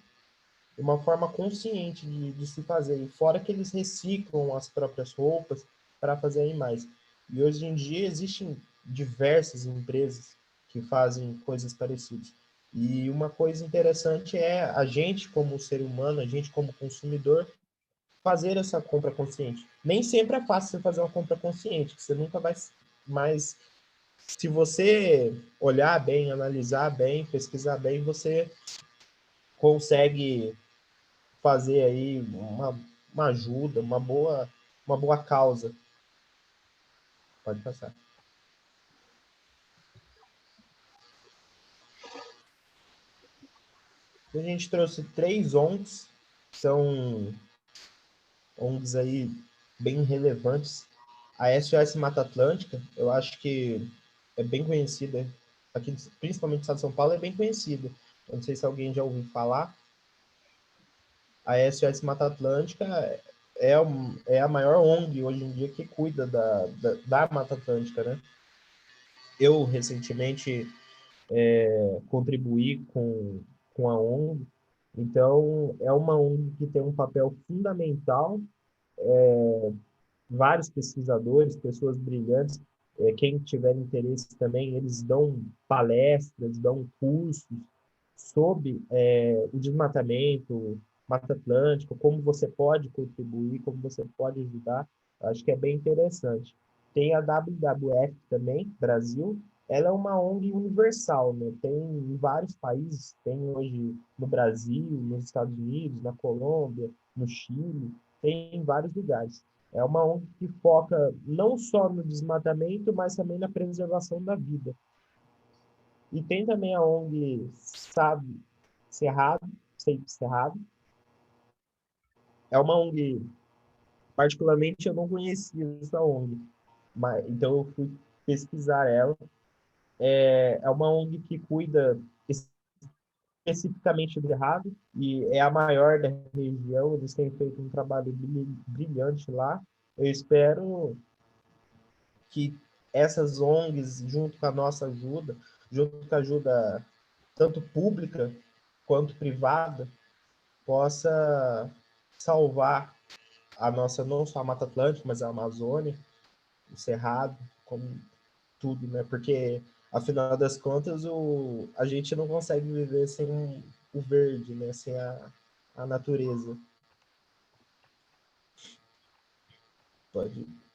Uma forma consciente de se fazer. E fora que eles reciclam as próprias roupas para fazerem mais. E hoje em dia existem diversas empresas que fazem coisas parecidas. E uma coisa interessante é a gente, como ser humano, a gente, como consumidor, fazer essa compra consciente. Nem sempre é fácil você fazer uma compra consciente, você nunca vai. Mas se você olhar bem, analisar bem, pesquisar bem, você consegue fazer aí uma ajuda, uma boa causa. Pode passar. A gente trouxe 3 ONGs, são ONGs aí bem relevantes. A SOS Mata Atlântica, eu acho que é bem conhecida, aqui, principalmente no estado de São Paulo, é bem conhecida. Eu não sei se alguém já ouviu falar. A SOS Mata Atlântica é a maior ONG hoje em dia que cuida da Mata Atlântica, né? Eu, recentemente, contribuí com a ONG, então é uma ONG que tem um papel fundamental, vários pesquisadores, pessoas brilhantes, quem tiver interesse também, eles dão palestras, dão cursos sobre o desmatamento, Mata Atlântica, como você pode contribuir, como você pode ajudar. Acho que é bem interessante. Tem a WWF também, Brasil. Ela é uma ONG universal, né? Tem em vários países, tem hoje no Brasil, nos Estados Unidos, na Colômbia, no Chile, tem em vários lugares. É uma ONG que foca não só no desmatamento, mas também na preservação da vida. E tem também a ONG Cerrado, Cerrado. É uma ONG, particularmente eu não conhecia essa ONG, então eu fui pesquisar ela. É uma ONG que cuida especificamente do Cerrado e é a maior da região. Eles têm feito um trabalho brilhante lá. Eu espero que essas ONGs, junto com a nossa ajuda, junto com a ajuda tanto pública quanto privada, possa salvar a nossa, não só a Mata Atlântica, mas a Amazônia, o Cerrado, como tudo, né? Porque, afinal das contas, a gente não consegue viver sem o verde, né? Sem a natureza. Pode ir.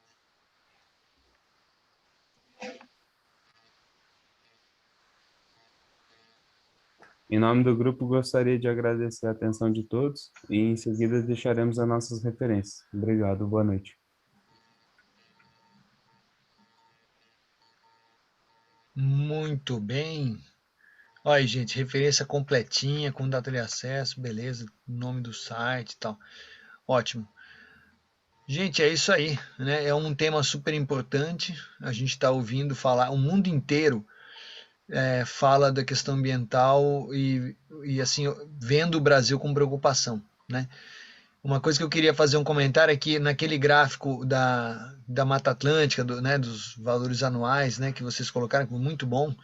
Em nome do grupo, gostaria de agradecer a atenção de todos e em seguida deixaremos as nossas referências. Obrigado, boa noite. Muito bem. Olha aí, gente, referência completinha, com data de acesso, beleza, nome do site e tal. Ótimo. Gente, é isso aí, né? É um tema super importante. A gente está ouvindo falar, o mundo inteiro fala da questão ambiental e assim, vendo o Brasil com preocupação, né? Uma coisa que eu queria fazer um comentário é que naquele gráfico da Mata Atlântica, né, dos valores anuais, né, que vocês colocaram, muito bom,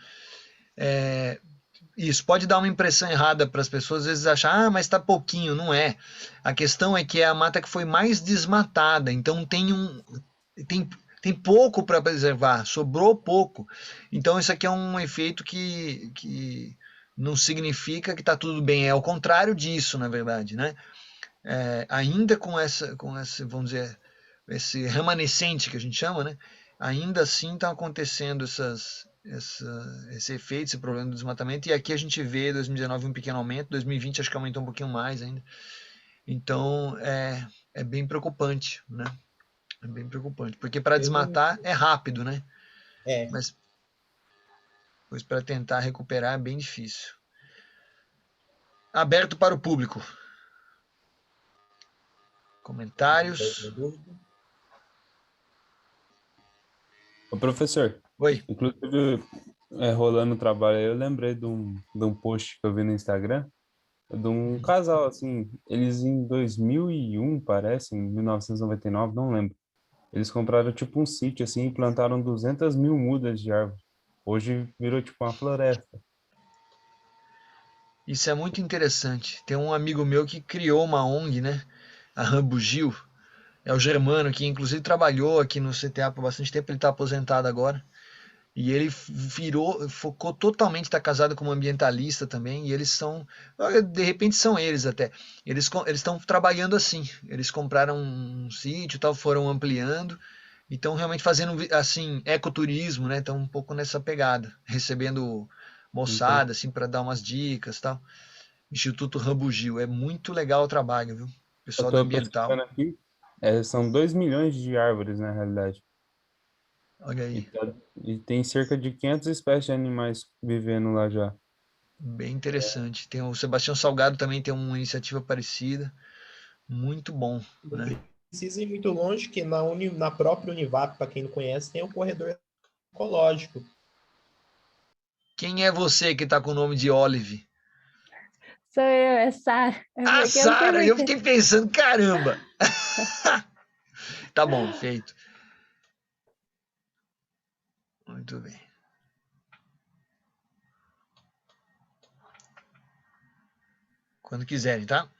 isso pode dar uma impressão errada para as pessoas, às vezes achar, mas está pouquinho, não é. A questão é que é a mata que foi mais desmatada, então tem pouco para preservar, sobrou pouco. Então isso aqui é um efeito que não significa que está tudo bem, é ao contrário disso, na verdade, né? Ainda com essa, vamos dizer, esse remanescente que a gente chama, né? Ainda assim está acontecendo esse efeito, esse problema do desmatamento, e aqui a gente vê 2019 um pequeno aumento, 2020 acho que aumentou um pouquinho mais ainda. Então é bem preocupante, né? É bem preocupante, porque para desmatar é rápido, né? Mas pois para tentar recuperar é bem difícil. Aberto para o público. Comentários? Ô, professor. Oi. Inclusive, rolando o trabalho aí, eu lembrei de um post que eu vi no Instagram, de um casal, assim, eles em 2001, parece, em 1999, não lembro. Eles compraram tipo um sítio assim e plantaram 200 mil mudas de árvore. Hoje virou tipo uma floresta. Isso é muito interessante. Tem um amigo meu que criou uma ONG, né? A Rambugil. É o Germano, que inclusive trabalhou aqui no CTA por bastante tempo. Ele está aposentado agora. E ele focou totalmente, está casado com uma ambientalista também, e eles são, de repente são eles até, eles estão trabalhando assim, eles compraram um sítio e tal, foram ampliando, e estão realmente fazendo assim, ecoturismo, né, estão um pouco nessa pegada, recebendo Então, moçada, assim, para dar umas dicas e tal. Instituto Rambugil, é muito legal o trabalho, viu? eu Pessoal da estou Ambiental, pesquisando aqui, são 2 milhões de árvores na realidade. olha E, aí, e tem cerca de 500 espécies de animais vivendo lá já. bem interessante. Tem o Sebastião Salgado também tem uma iniciativa parecida. Muito bom, Não né? precisa ir muito longe, que na própria Univap, para quem não conhece, tem o corredor ecológico. Quem é você que tá com o nome de Olive? Sou eu, é Sara. É Ah, porque eu não tenho Sara! Eu muita. fiquei pensando, caramba! Tá bom, feito. Muito bem. Quando quiserem, tá?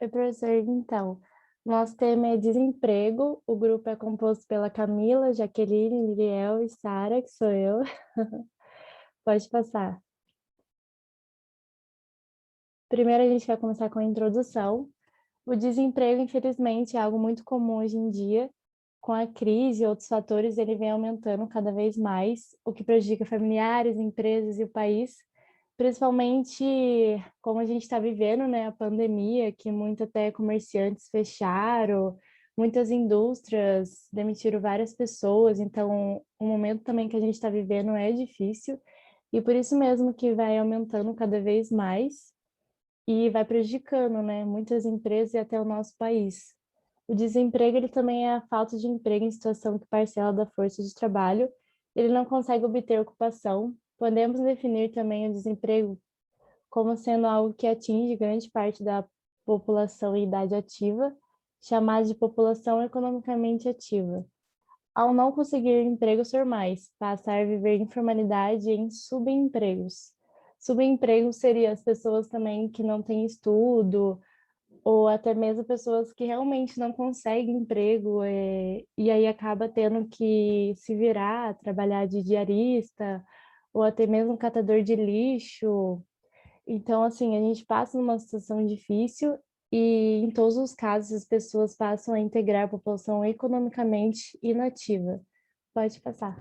Oi, professor. Então, nosso tema é desemprego. O grupo é composto pela Camila, Jaqueline, Liriel e Sara, que sou eu. Pode passar. Primeiro, a gente vai começar com a introdução. O desemprego, infelizmente, é algo muito comum hoje em dia. Com a crise e outros fatores, ele vem aumentando cada vez mais, o que prejudica familiares, empresas e o país. Principalmente como a gente está vivendo, né, a pandemia, que muitos até comerciantes fecharam, muitas indústrias demitiram várias pessoas, então o momento também que a gente está vivendo é difícil, e por isso mesmo que vai aumentando cada vez mais e vai prejudicando, né, muitas empresas e até o nosso país. O desemprego, ele também é a falta de emprego em situação que parcela da força de trabalho, ele não consegue obter ocupação. Podemos definir também o desemprego como sendo algo que atinge grande parte da população em idade ativa, chamada de população economicamente ativa. Ao não conseguir empregos formais, passar a viver em informalidade e em subempregos. Subempregos seriam as pessoas também que não têm estudo, ou até mesmo pessoas que realmente não conseguem emprego, e aí acaba tendo que se virar, trabalhar de diarista, ou até mesmo catador de lixo. Então, assim, a gente passa numa situação difícil e, em todos os casos, as pessoas passam a integrar a população economicamente inativa. Pode passar.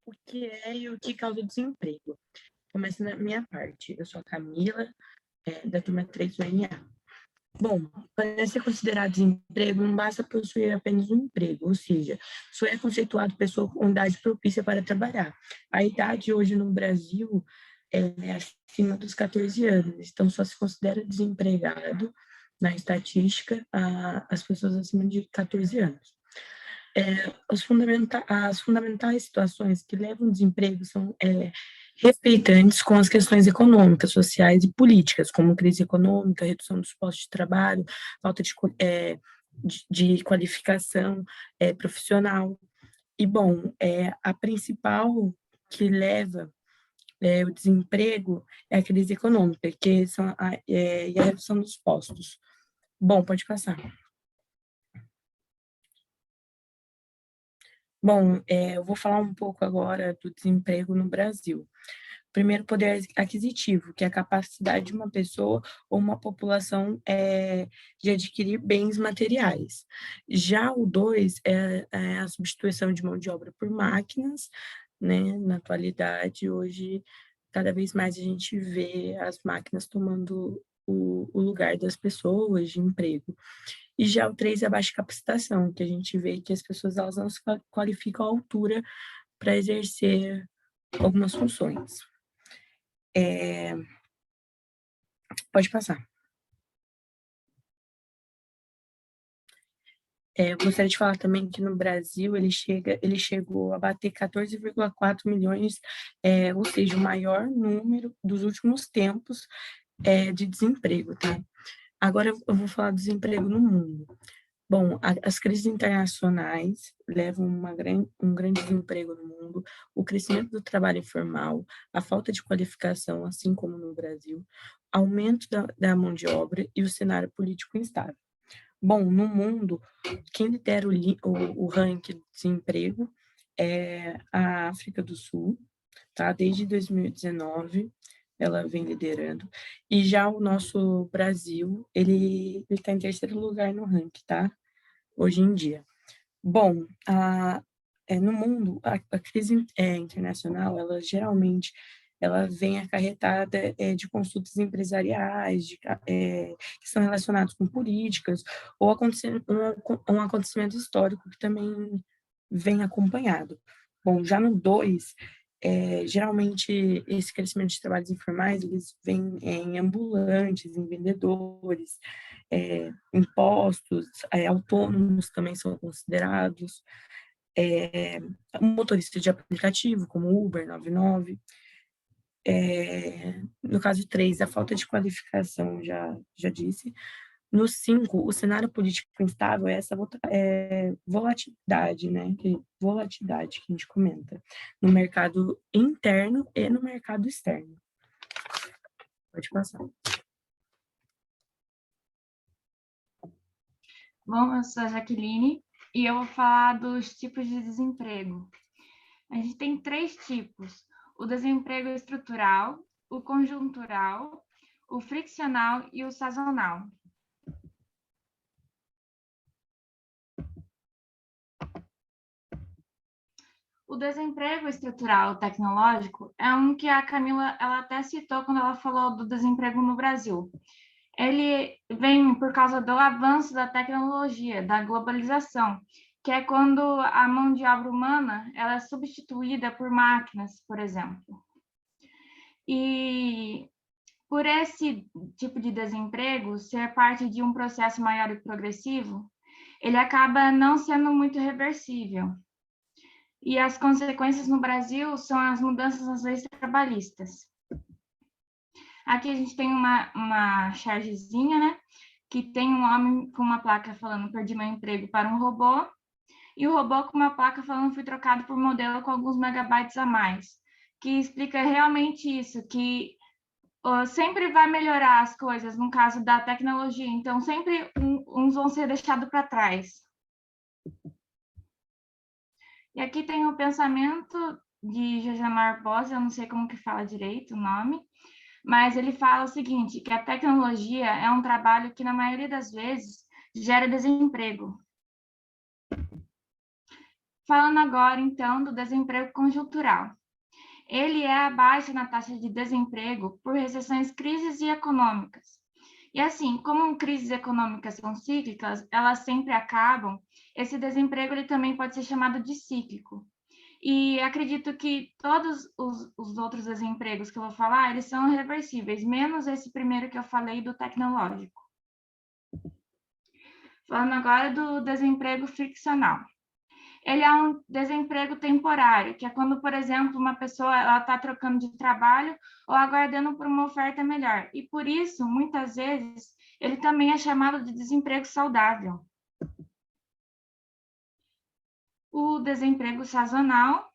O que é e o que causa desemprego? Começa na minha parte. Eu sou a Camila, da turma 3 do NA. Bom, para ser considerado desemprego, não basta possuir apenas um emprego, ou seja, só é conceituado pessoa com idade propícia para trabalhar. A idade hoje no Brasil é acima dos 14 anos, então só se considera desempregado na estatística as pessoas acima de 14 anos. As fundamentais situações que levam ao desemprego são respeitantes com as questões econômicas, sociais e políticas, como crise econômica, redução dos postos de trabalho, falta de qualificação profissional. E, bom, a principal que leva o desemprego é a crise econômica, que são e a redução dos postos. Bom, pode passar. Bom, eu vou falar um pouco agora do desemprego no Brasil. Primeiro, poder aquisitivo, que é a capacidade de uma pessoa ou uma população de adquirir bens materiais. Já o 2 é a substituição de mão de obra por máquinas, né? Na atualidade, hoje, cada vez mais a gente vê as máquinas tomando o lugar das pessoas de emprego. E já o 3 é a baixa capacitação, que a gente vê que as pessoas elas não se qualificam à altura para exercer algumas funções. Pode passar. Eu gostaria de falar também que no Brasil ele chegou a bater 14,4 milhões, ou seja, o maior número dos últimos tempos de desemprego, tá? Agora eu vou falar do desemprego no mundo. Bom, as crises internacionais levam um grande desemprego no mundo, o crescimento do trabalho informal, a falta de qualificação, assim como no Brasil, aumento da mão de obra e o cenário político instável. Bom, no mundo, quem lidera o ranking de desemprego é a África do Sul, tá? Desde 2019, ela vem liderando. E já o nosso Brasil, ele está em terceiro lugar no ranking, tá? Hoje em dia. Bom, no mundo, a crise internacional, ela geralmente vem acarretada de consultas empresariais, que são relacionadas com políticas, ou um acontecimento histórico que também vem acompanhado. Bom, já no 2, geralmente esse crescimento de trabalhos informais, eles vêm em ambulantes, em vendedores, impostos, autônomos também são considerados, motorista de aplicativo, como Uber, 99. No caso 3, a falta de qualificação, já disse. No 5, o cenário político instável é essa volatilidade, né? Volatilidade que a gente comenta, no mercado interno e no mercado externo. Pode passar. Bom, eu sou a Jaqueline e eu vou falar dos tipos de desemprego. A gente tem 3 tipos: o desemprego estrutural, o conjuntural, o friccional e o sazonal. O desemprego estrutural tecnológico é um que a Camila ela até citou quando ela falou do desemprego no Brasil. Ele vem por causa do avanço da tecnologia, da globalização, que é quando a mão de obra humana ela é substituída por máquinas, por exemplo. E por esse tipo de desemprego ser parte de um processo maior e progressivo, ele acaba não sendo muito reversível. E as consequências no Brasil são as mudanças nas leis trabalhistas. Aqui a gente tem uma chargezinha, né? Que tem um homem com uma placa falando perdi meu emprego para um robô, e o robô com uma placa falando fui trocado por modelo com alguns megabytes a mais, que explica realmente isso, que sempre vai melhorar as coisas no caso da tecnologia, então sempre uns vão ser deixados para trás. E aqui tem o pensamento de José Bose, eu não sei como que fala direito o nome, mas ele fala o seguinte, que a tecnologia é um trabalho que, na maioria das vezes, gera desemprego. Falando agora, então, do desemprego conjuntural. Ele é a baixa na taxa de desemprego por recessões, crises e econômicas. E assim, como crises econômicas são cíclicas, elas sempre acabam, esse desemprego ele também pode ser chamado de cíclico. E acredito que todos os outros desempregos que eu vou falar, eles são reversíveis, menos esse primeiro que eu falei do tecnológico. Falando agora do desemprego friccional. Ele é um desemprego temporário, que é quando, por exemplo, uma pessoa está trocando de trabalho ou aguardando por uma oferta melhor. E por isso, muitas vezes, ele também é chamado de desemprego saudável. O desemprego sazonal,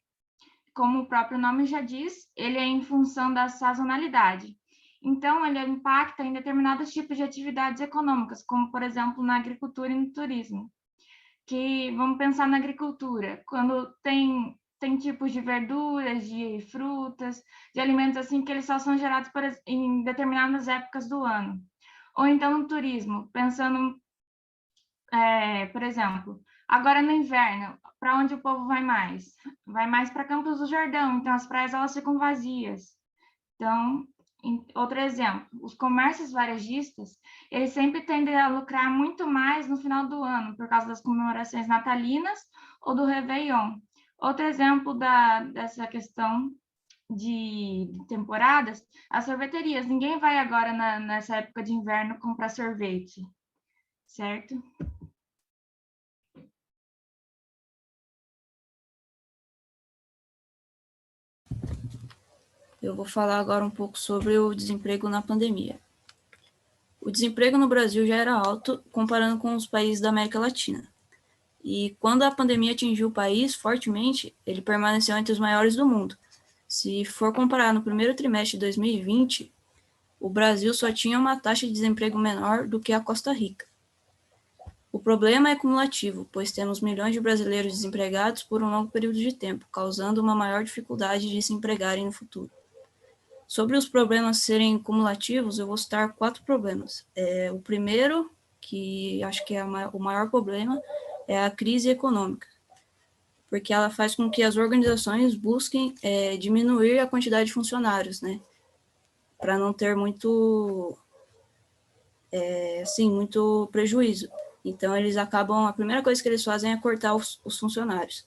como o próprio nome já diz, ele é em função da sazonalidade. Então, ele impacta em determinados tipos de atividades econômicas, como, por exemplo, na agricultura e no turismo. Que vamos pensar na agricultura, quando tem tipos de verduras, de frutas, de alimentos assim que eles só são gerados em determinadas épocas do ano. Ou então no turismo, pensando, por exemplo, agora no inverno, para onde o povo vai mais? Vai mais para Campos do Jordão, então as praias elas ficam vazias. Então, outro exemplo, os comércios varejistas, eles sempre tendem a lucrar muito mais no final do ano, por causa das comemorações natalinas ou do Réveillon. Outro exemplo dessa questão de temporadas, as sorveterias. Ninguém vai agora, nessa época de inverno, comprar sorvete, certo? Eu vou falar agora um pouco sobre o desemprego na pandemia. O desemprego no Brasil já era alto comparando com os países da América Latina. E quando a pandemia atingiu o país fortemente, ele permaneceu entre os maiores do mundo. Se for comparar no primeiro trimestre de 2020, o Brasil só tinha uma taxa de desemprego menor do que a Costa Rica. O problema é cumulativo, pois temos milhões de brasileiros desempregados por um longo período de tempo, causando uma maior dificuldade de se empregarem no futuro. Sobre os problemas serem cumulativos, eu vou citar 4 problemas. O primeiro, que acho que é o maior problema, é a crise econômica, porque ela faz com que as organizações busquem diminuir a quantidade de funcionários, né, para não ter muito prejuízo. Então, a primeira coisa que eles fazem é cortar os funcionários.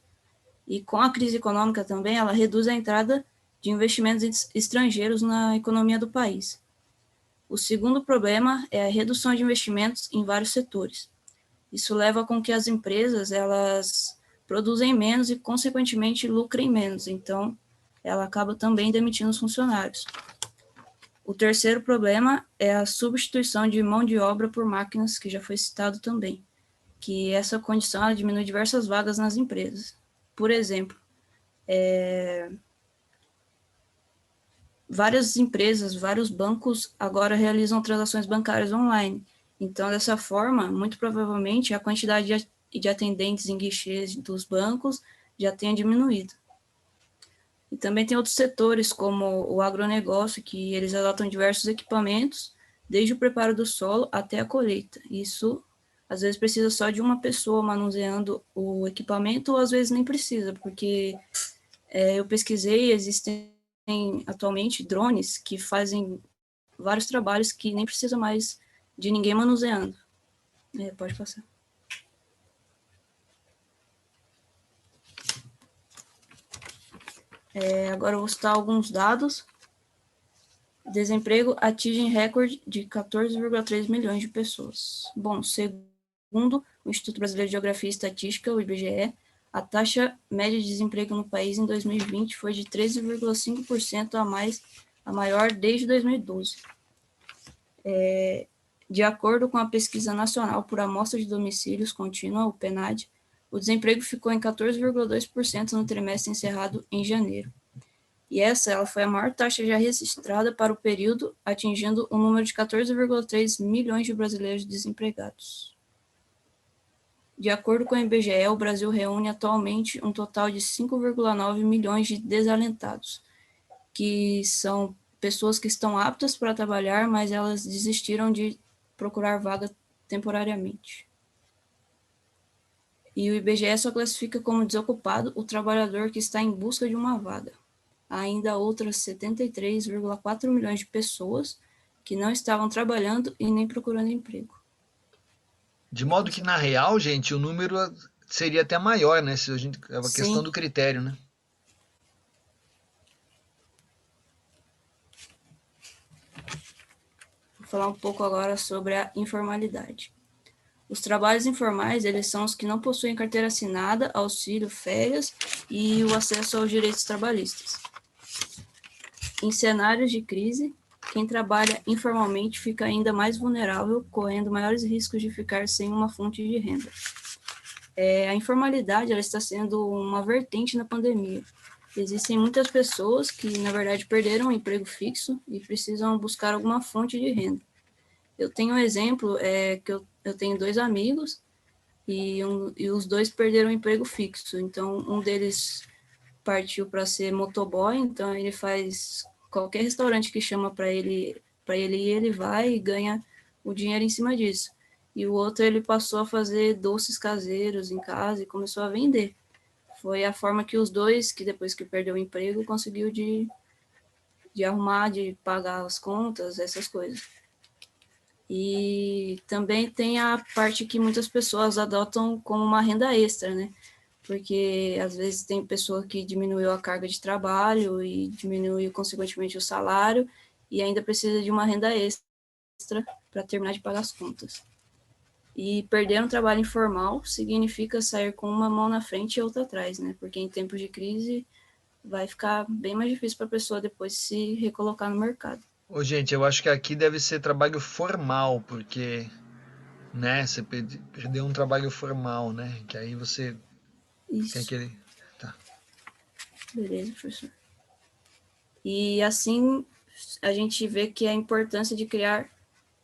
E com a crise econômica também, ela reduz a entrada de investimentos estrangeiros na economia do país. O segundo problema é a redução de investimentos em vários setores. Isso leva com que as empresas, elas produzem menos e, consequentemente, lucrem menos. Então, ela acaba também demitindo os funcionários. O terceiro problema é a substituição de mão de obra por máquinas, que já foi citado também, que essa condição ela diminui diversas vagas nas empresas. Por exemplo, várias empresas, vários bancos agora realizam transações bancárias online. Então, dessa forma, muito provavelmente, a quantidade de atendentes em guichês dos bancos já tenha diminuído. E também tem outros setores, como o agronegócio, que eles adotam diversos equipamentos, desde o preparo do solo até a colheita. Isso, às vezes, precisa só de uma pessoa manuseando o equipamento, ou às vezes nem precisa, porque eu pesquisei, existem atualmente drones que fazem vários trabalhos que nem precisa mais de ninguém manuseando. Pode passar. Agora eu vou citar alguns dados. Desemprego atinge recorde de 14,3 milhões de pessoas. Bom, segundo o Instituto Brasileiro de Geografia e Estatística, o IBGE, a taxa média de desemprego no país em 2020 foi de 13,5% a maior desde 2012. De acordo com a Pesquisa Nacional por Amostra de Domicílios Contínua, o PNAD, o desemprego ficou em 14,2% no trimestre encerrado em janeiro. E ela foi a maior taxa já registrada para o período, atingindo um número de 14,3 milhões de brasileiros desempregados. De acordo com o IBGE, o Brasil reúne atualmente um total de 5,9 milhões de desalentados, que são pessoas que estão aptas para trabalhar, mas elas desistiram de procurar vaga temporariamente. E o IBGE só classifica como desocupado o trabalhador que está em busca de uma vaga. Há ainda outras 73,4 milhões de pessoas que não estavam trabalhando e nem procurando emprego. De modo que, na real, gente, o número seria até maior, né? Se a gente, é uma Sim. questão do critério, né? Vou falar um pouco agora sobre a informalidade. Os trabalhos informais, eles são os que não possuem carteira assinada, auxílio, férias e o acesso aos direitos trabalhistas. Em cenários de crise, quem trabalha informalmente fica ainda mais vulnerável, correndo maiores riscos de ficar sem uma fonte de renda. A informalidade ela está sendo uma vertente na pandemia. Existem muitas pessoas que, na verdade, perderam o emprego fixo e precisam buscar alguma fonte de renda. Eu tenho um exemplo, que eu tenho 2 amigos e os 2 perderam o emprego fixo. Então, um deles partiu para ser motoboy, então ele faz qualquer restaurante que chama para ele ir, ele vai e ganha o dinheiro em cima disso. E o outro, ele passou a fazer doces caseiros em casa e começou a vender. Foi a forma que os 2, que depois que perdeu o emprego, conseguiu de arrumar, de pagar as contas, essas coisas. E também tem a parte que muitas pessoas adotam como uma renda extra, né? Porque às vezes tem pessoa que diminuiu a carga de trabalho e diminuiu consequentemente o salário e ainda precisa de uma renda extra para terminar de pagar as contas. E perder um trabalho informal significa sair com uma mão na frente e outra atrás, né? Porque em tempos de crise vai ficar bem mais difícil para a pessoa depois se recolocar no mercado. Ô, gente, eu acho que aqui deve ser trabalho formal, porque, né, você perdeu um trabalho formal, né? Que aí você tem Isso, aquele. Tá. beleza, professor. E assim a gente vê que a importância de criar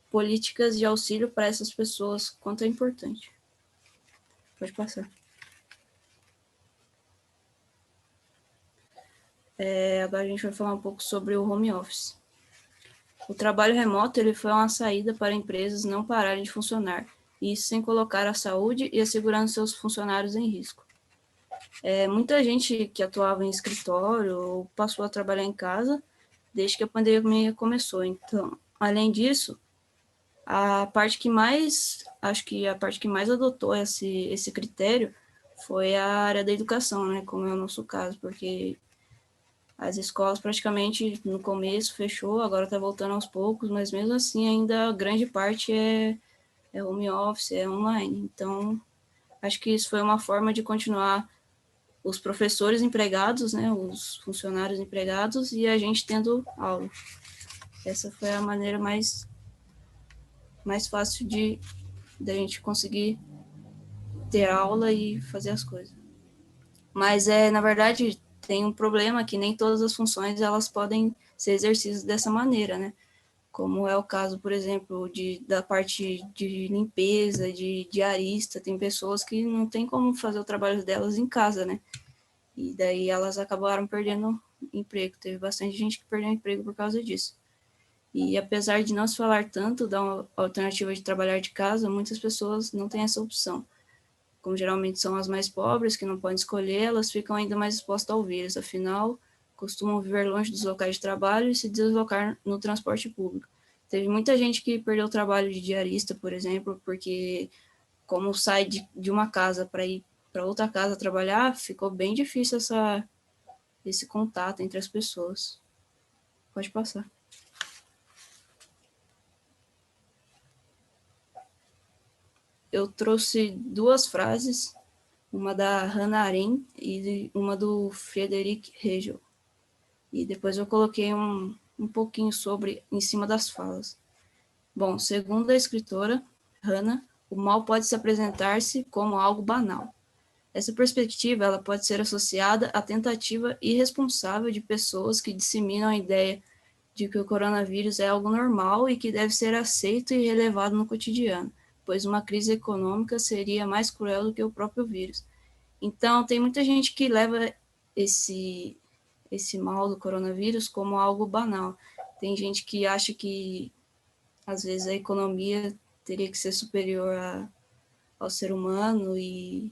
políticas de auxílio para essas pessoas, quanto é importante. Pode passar. Agora a gente vai falar um pouco sobre o home office. O trabalho remoto ele foi uma saída para empresas não pararem de funcionar, e isso sem colocar a saúde e a segurança dos seus funcionários em risco. Muita gente que atuava em escritório passou a trabalhar em casa desde que a pandemia começou. Então, além disso, acho que a parte que mais adotou esse critério foi a área da educação, né, como é o nosso caso, porque as escolas praticamente no começo fechou, agora está voltando aos poucos, mas mesmo assim ainda a grande parte é home office, é online. Então, acho que isso foi uma forma de continuar os professores empregados, né, os funcionários empregados e a gente tendo aula. Essa foi a maneira mais fácil da gente conseguir ter aula e fazer as coisas. Mas, na verdade, tem um problema que nem todas as funções elas podem ser exercidas dessa maneira, né? Como é o caso, por exemplo, da parte de limpeza, de diarista, tem pessoas que não tem como fazer o trabalho delas em casa, né? E daí elas acabaram perdendo emprego. Teve bastante gente que perdeu emprego por causa disso. E apesar de não se falar tanto da alternativa de trabalhar de casa, muitas pessoas não têm essa opção. Como geralmente são as mais pobres, que não podem escolher, elas ficam ainda mais expostas ao vírus, afinal, costumam viver longe dos locais de trabalho e se deslocar no transporte público. Teve muita gente que perdeu o trabalho de diarista, por exemplo, porque como sai de uma casa para ir para outra casa trabalhar, ficou bem difícil esse contato entre as pessoas. Pode passar. Eu trouxe duas frases, uma da Hannah Arendt e uma do Friedrich Hegel. E depois eu coloquei um pouquinho em cima das falas. Bom, segundo a escritora Hannah, o mal pode se apresentar-se como algo banal. Essa perspectiva ela pode ser associada à tentativa irresponsável de pessoas que disseminam a ideia de que o coronavírus é algo normal e que deve ser aceito e relevado no cotidiano, pois uma crise econômica seria mais cruel do que o próprio vírus. Então, tem muita gente que leva esse mal do coronavírus como algo banal. Tem gente que acha que, às vezes, a economia teria que ser superior ao ser humano e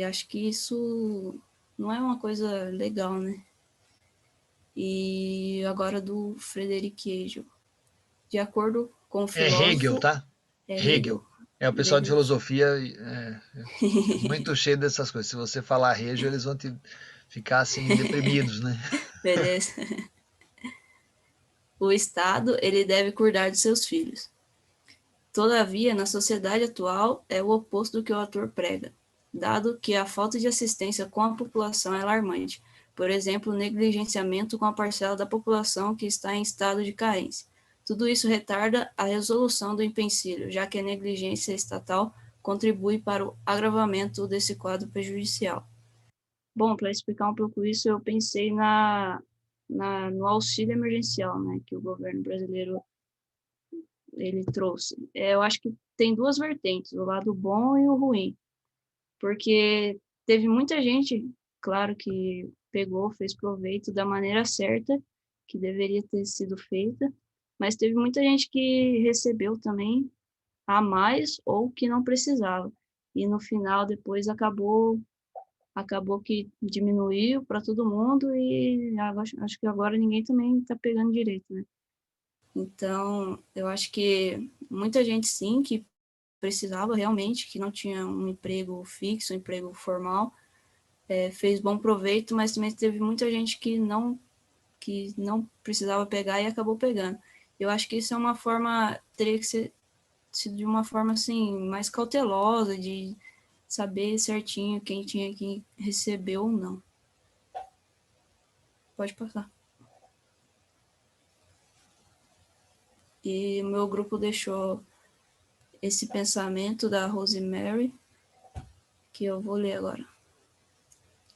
acho que isso não é uma coisa legal, né? E agora do Friedrich Hegel. De acordo com o filósofo... É Hegel, tá? Hegel. O pessoal de filosofia é muito cheio dessas coisas. Se você falar Hegel, eles vão ficar assim deprimidos, né? Beleza. O Estado, ele deve cuidar de seus filhos. Todavia, na sociedade atual, é o oposto do que o autor prega, dado que a falta de assistência com a população é alarmante. Por exemplo, o negligenciamento com a parcela da população que está em estado de carência. Tudo isso retarda a resolução do empecilho, já que a negligência estatal contribui para o agravamento desse quadro prejudicial. Bom, para explicar um pouco isso, eu pensei no auxílio emergencial, né, que o governo brasileiro ele trouxe. Eu acho que tem duas vertentes, o lado bom e o ruim, porque teve muita gente, claro, que fez proveito da maneira certa, que deveria ter sido feita, mas teve muita gente que recebeu também a mais ou que não precisava. E no final, depois, acabou que diminuiu para todo mundo e acho que agora ninguém também está pegando direito, né? Então, eu acho que muita gente, sim, que precisava realmente, que não tinha um emprego fixo, um emprego formal, fez bom proveito, mas também teve muita gente que não precisava pegar e acabou pegando. Eu acho que isso é uma forma, teria que ser de uma forma, assim, mais cautelosa, de saber certinho quem tinha que receber ou não. Pode passar. E o meu grupo deixou esse pensamento da Rosemary, que eu vou ler agora.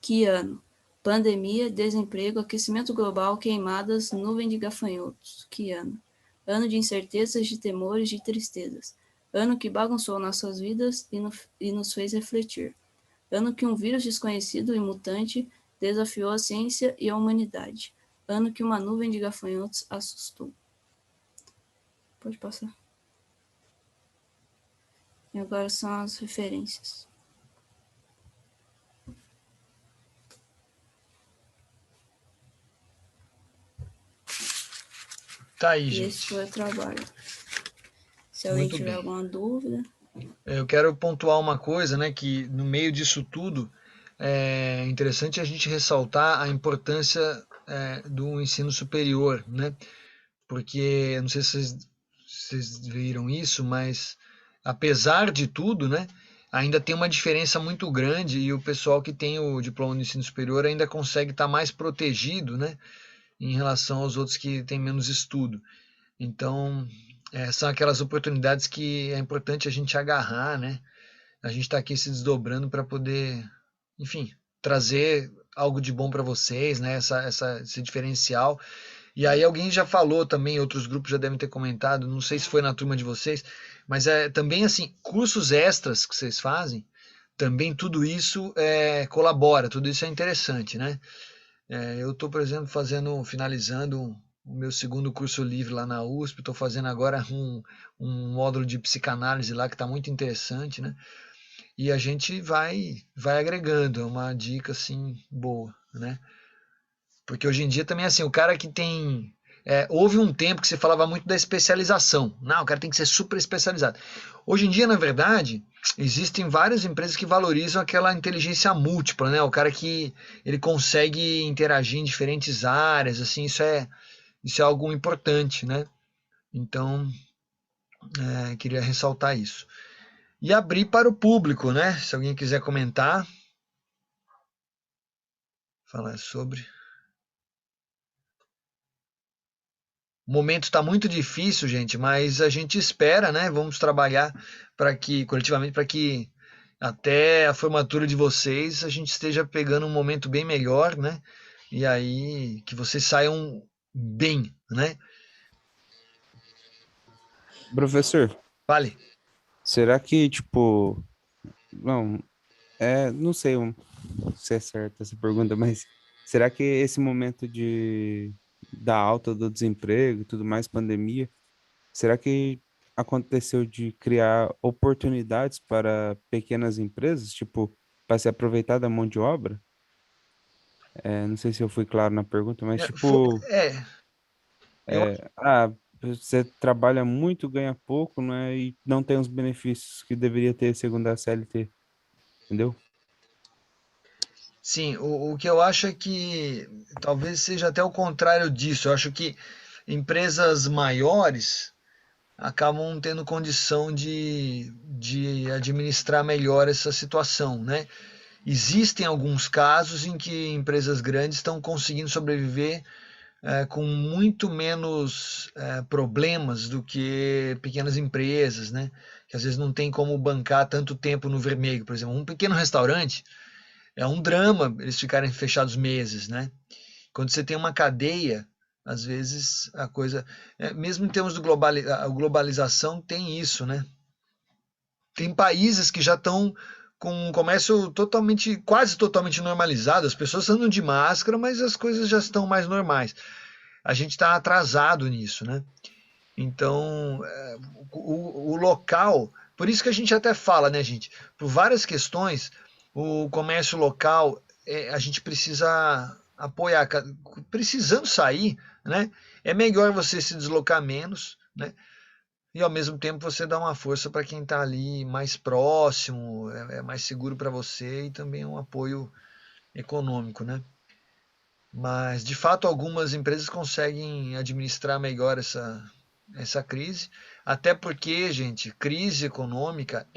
Que ano? Pandemia, desemprego, aquecimento global, queimadas, nuvem de gafanhotos. Que ano? Ano de incertezas, de temores, de tristezas. Ano que bagunçou nossas vidas e nos fez refletir. Ano que um vírus desconhecido e mutante desafiou a ciência e a humanidade. Ano que uma nuvem de gafanhotos assustou. Pode passar. E agora são as referências. Tá aí, E gente. esse foi o trabalho. Se alguém Muito tiver bem. alguma dúvida. Eu quero pontuar uma coisa, né, que no meio disso tudo é interessante a gente ressaltar a importância do ensino superior, né? Porque, não sei se vocês viram isso, mas apesar de tudo, né, ainda tem uma diferença muito grande e o pessoal que tem o diploma do ensino superior ainda consegue estar mais protegido, né, em relação aos outros que têm menos estudo. Então, são aquelas oportunidades que é importante a gente agarrar, né? A gente está aqui se desdobrando para poder, enfim, trazer algo de bom para vocês, né? Esse diferencial. E aí alguém já falou também, outros grupos já devem ter comentado, não sei se foi na turma de vocês, mas também assim, cursos extras que vocês fazem, também tudo isso colabora, tudo isso é interessante, né? Eu estou, por exemplo, finalizando o meu segundo curso livre lá na USP, estou fazendo agora um módulo de psicanálise lá que está muito interessante, né? E a gente vai agregando, é uma dica assim boa, né? Porque hoje em dia também assim, o cara que tem houve um tempo que se falava muito da especialização. Não, o cara tem que ser super especializado. Hoje em dia, na verdade, existem várias empresas que valorizam aquela inteligência múltipla, né? O cara que ele consegue interagir em diferentes áreas, assim, isso é algo importante, né? Então, queria ressaltar isso. E abrir para o público, né? Se alguém quiser comentar, falar sobre. O momento está muito difícil, gente, mas a gente espera, né? Vamos trabalhar coletivamente, para que até a formatura de vocês a gente esteja pegando um momento bem melhor, né? E aí que vocês saiam bem, né? Professor, Vale. será que, tipo, não, não sei se é certa essa pergunta, mas será que esse momento da alta do desemprego e tudo mais, pandemia, será que aconteceu de criar oportunidades para pequenas empresas, tipo, para se aproveitar da mão de obra? Não sei se eu fui claro na pergunta, mas tipo, Eu você trabalha muito, ganha pouco, né, e não tem os benefícios que deveria ter segundo a CLT, entendeu? Sim, o que eu acho é que talvez seja até o contrário disso. Eu acho que empresas maiores acabam tendo condição de administrar melhor essa situação, né? Existem alguns casos em que empresas grandes estão conseguindo sobreviver com muito menos problemas do que pequenas empresas, né? Que às vezes não tem como bancar tanto tempo no vermelho. Por exemplo, um pequeno restaurante é um drama eles ficarem fechados meses, né? Quando você tem uma cadeia, às vezes a coisa, mesmo em termos de globalização, tem isso, né? Tem países que já estão com um comércio quase totalmente normalizado, as pessoas andam de máscara, mas as coisas já estão mais normais. A gente está atrasado nisso, né? Então, o local, por isso que a gente até fala, né, gente? Por várias questões, o comércio local, a gente precisa apoiar, precisando sair, né? É melhor você se deslocar menos, né? E ao mesmo tempo você dá uma força para quem está ali mais próximo, é mais seguro para você e também é um apoio econômico, né? Mas de fato algumas empresas conseguem administrar melhor essa crise, até porque, gente, crise econômica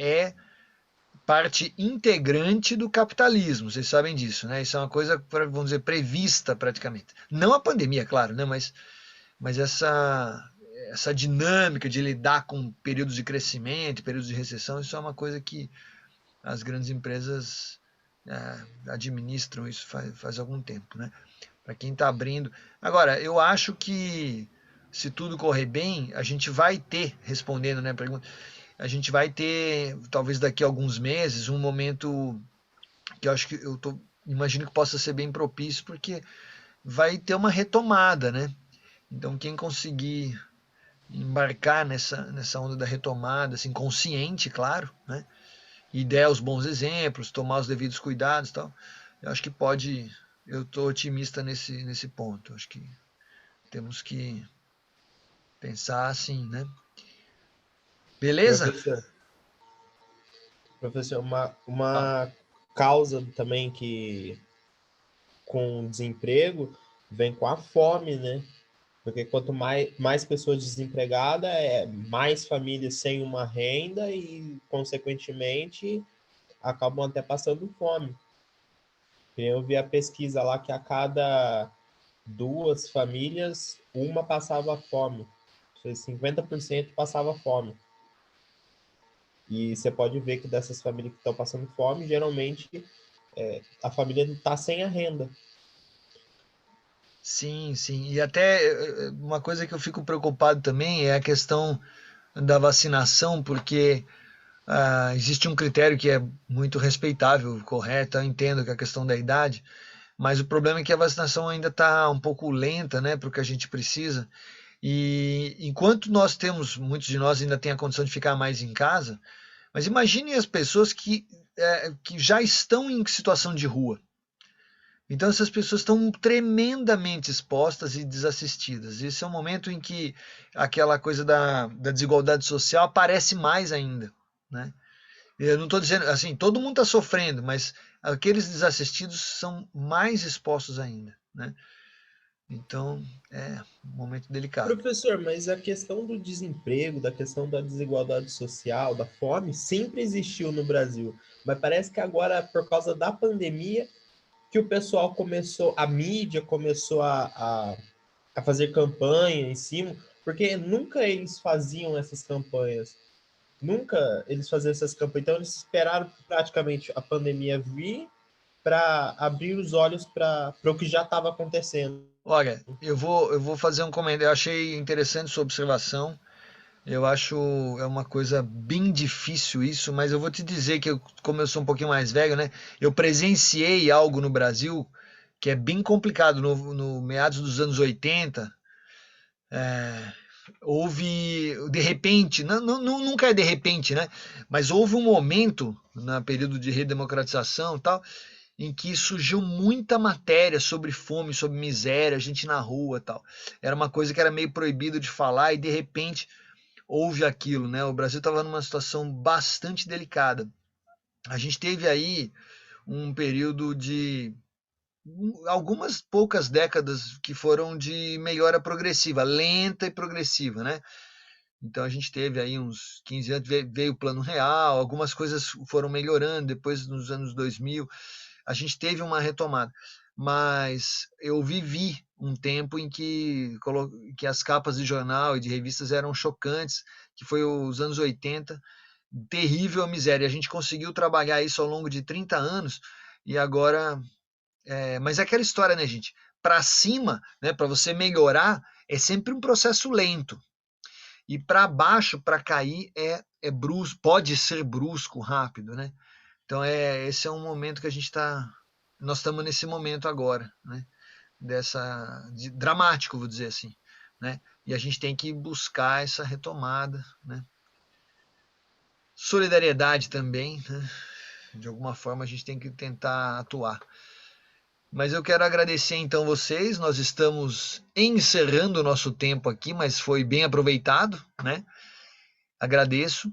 parte integrante do capitalismo, vocês sabem disso, né? Isso é uma coisa, vamos dizer, prevista praticamente. Não a pandemia, claro, né? Mas essa dinâmica de lidar com períodos de crescimento, períodos de recessão, isso é uma coisa que as grandes empresas administram isso faz algum tempo, né? Para quem está abrindo. Agora, eu acho que se tudo correr bem, a gente vai ter, respondendo, né, a pergunta, a gente vai ter, talvez daqui a alguns meses, um momento que eu acho que imagino que possa ser bem propício, porque vai ter uma retomada, né? Então, quem conseguir embarcar nessa onda da retomada, assim, consciente, claro, né? E der os bons exemplos, tomar os devidos cuidados e tal, eu acho que pode, eu estou otimista nesse ponto. Acho que temos que pensar assim, né? Beleza? Professor, uma causa também que com desemprego vem com a fome, né? Porque quanto mais pessoas desempregadas, mais famílias sem uma renda e, consequentemente, acabam até passando fome. Eu vi a pesquisa lá que a cada 2 famílias, uma passava fome. 50% passava fome. E você pode ver que dessas famílias que estão passando fome, geralmente a família está sem a renda. Sim, sim. E até uma coisa que eu fico preocupado também é a questão da vacinação, porque existe um critério que é muito respeitável, correto, eu entendo que é a questão da idade, mas o problema é que a vacinação ainda está um pouco lenta, né, para o que a gente precisa. E enquanto muitos de nós ainda têm a condição de ficar mais em casa, mas imagine as pessoas que já estão em situação de rua. Então essas pessoas estão tremendamente expostas e desassistidas. Esse é um momento em que aquela coisa da desigualdade social aparece mais ainda, né? Eu não estou dizendo assim, todo mundo está sofrendo, mas aqueles desassistidos são mais expostos ainda, né? Então é um momento delicado. Professor, mas a questão do desemprego, da questão da desigualdade social, da fome, sempre existiu no Brasil. Mas parece que agora, por causa da pandemia, que o pessoal começou, a mídia começou a fazer campanha em cima, porque nunca eles faziam essas campanhas. Nunca eles faziam essas campanhas. Então, eles esperaram praticamente a pandemia vir para abrir os olhos para o que já estava acontecendo. Olha, eu vou fazer um comentário. Eu achei interessante sua observação. Eu acho é uma coisa bem difícil isso, mas eu vou te dizer que como eu sou um pouquinho mais velho, né? Eu presenciei algo no Brasil que é bem complicado. No meados dos anos 80, houve, de repente, nunca é de repente, né? Mas houve um momento, no período de redemocratização e tal, em que surgiu muita matéria sobre fome, sobre miséria, gente na rua e tal. Era uma coisa que era meio proibido de falar e, de repente, houve aquilo, né? O Brasil estava numa situação bastante delicada. A gente teve aí um período de algumas poucas décadas que foram de melhora progressiva, lenta e progressiva, né? Então a gente teve aí uns 15 anos, veio o Plano Real, algumas coisas foram melhorando, depois nos anos 2000 a gente teve uma retomada. Mas eu vivi um tempo em que as capas de jornal e de revistas eram chocantes, que foi os anos 80, terrível a miséria. A gente conseguiu trabalhar isso ao longo de 30 anos e agora... mas é aquela história, né, gente? Para cima, né, para você melhorar, é sempre um processo lento. E para baixo, para cair, é brusco, pode ser brusco, rápido, né? Então esse é um momento que a gente está... Nós estamos nesse momento agora, né? Dramático, vou dizer assim, né? E a gente tem que buscar essa retomada, né? Solidariedade também, né? De alguma forma a gente tem que tentar atuar. Mas eu quero agradecer então vocês, nós estamos encerrando o nosso tempo aqui, mas foi bem aproveitado, né? Agradeço.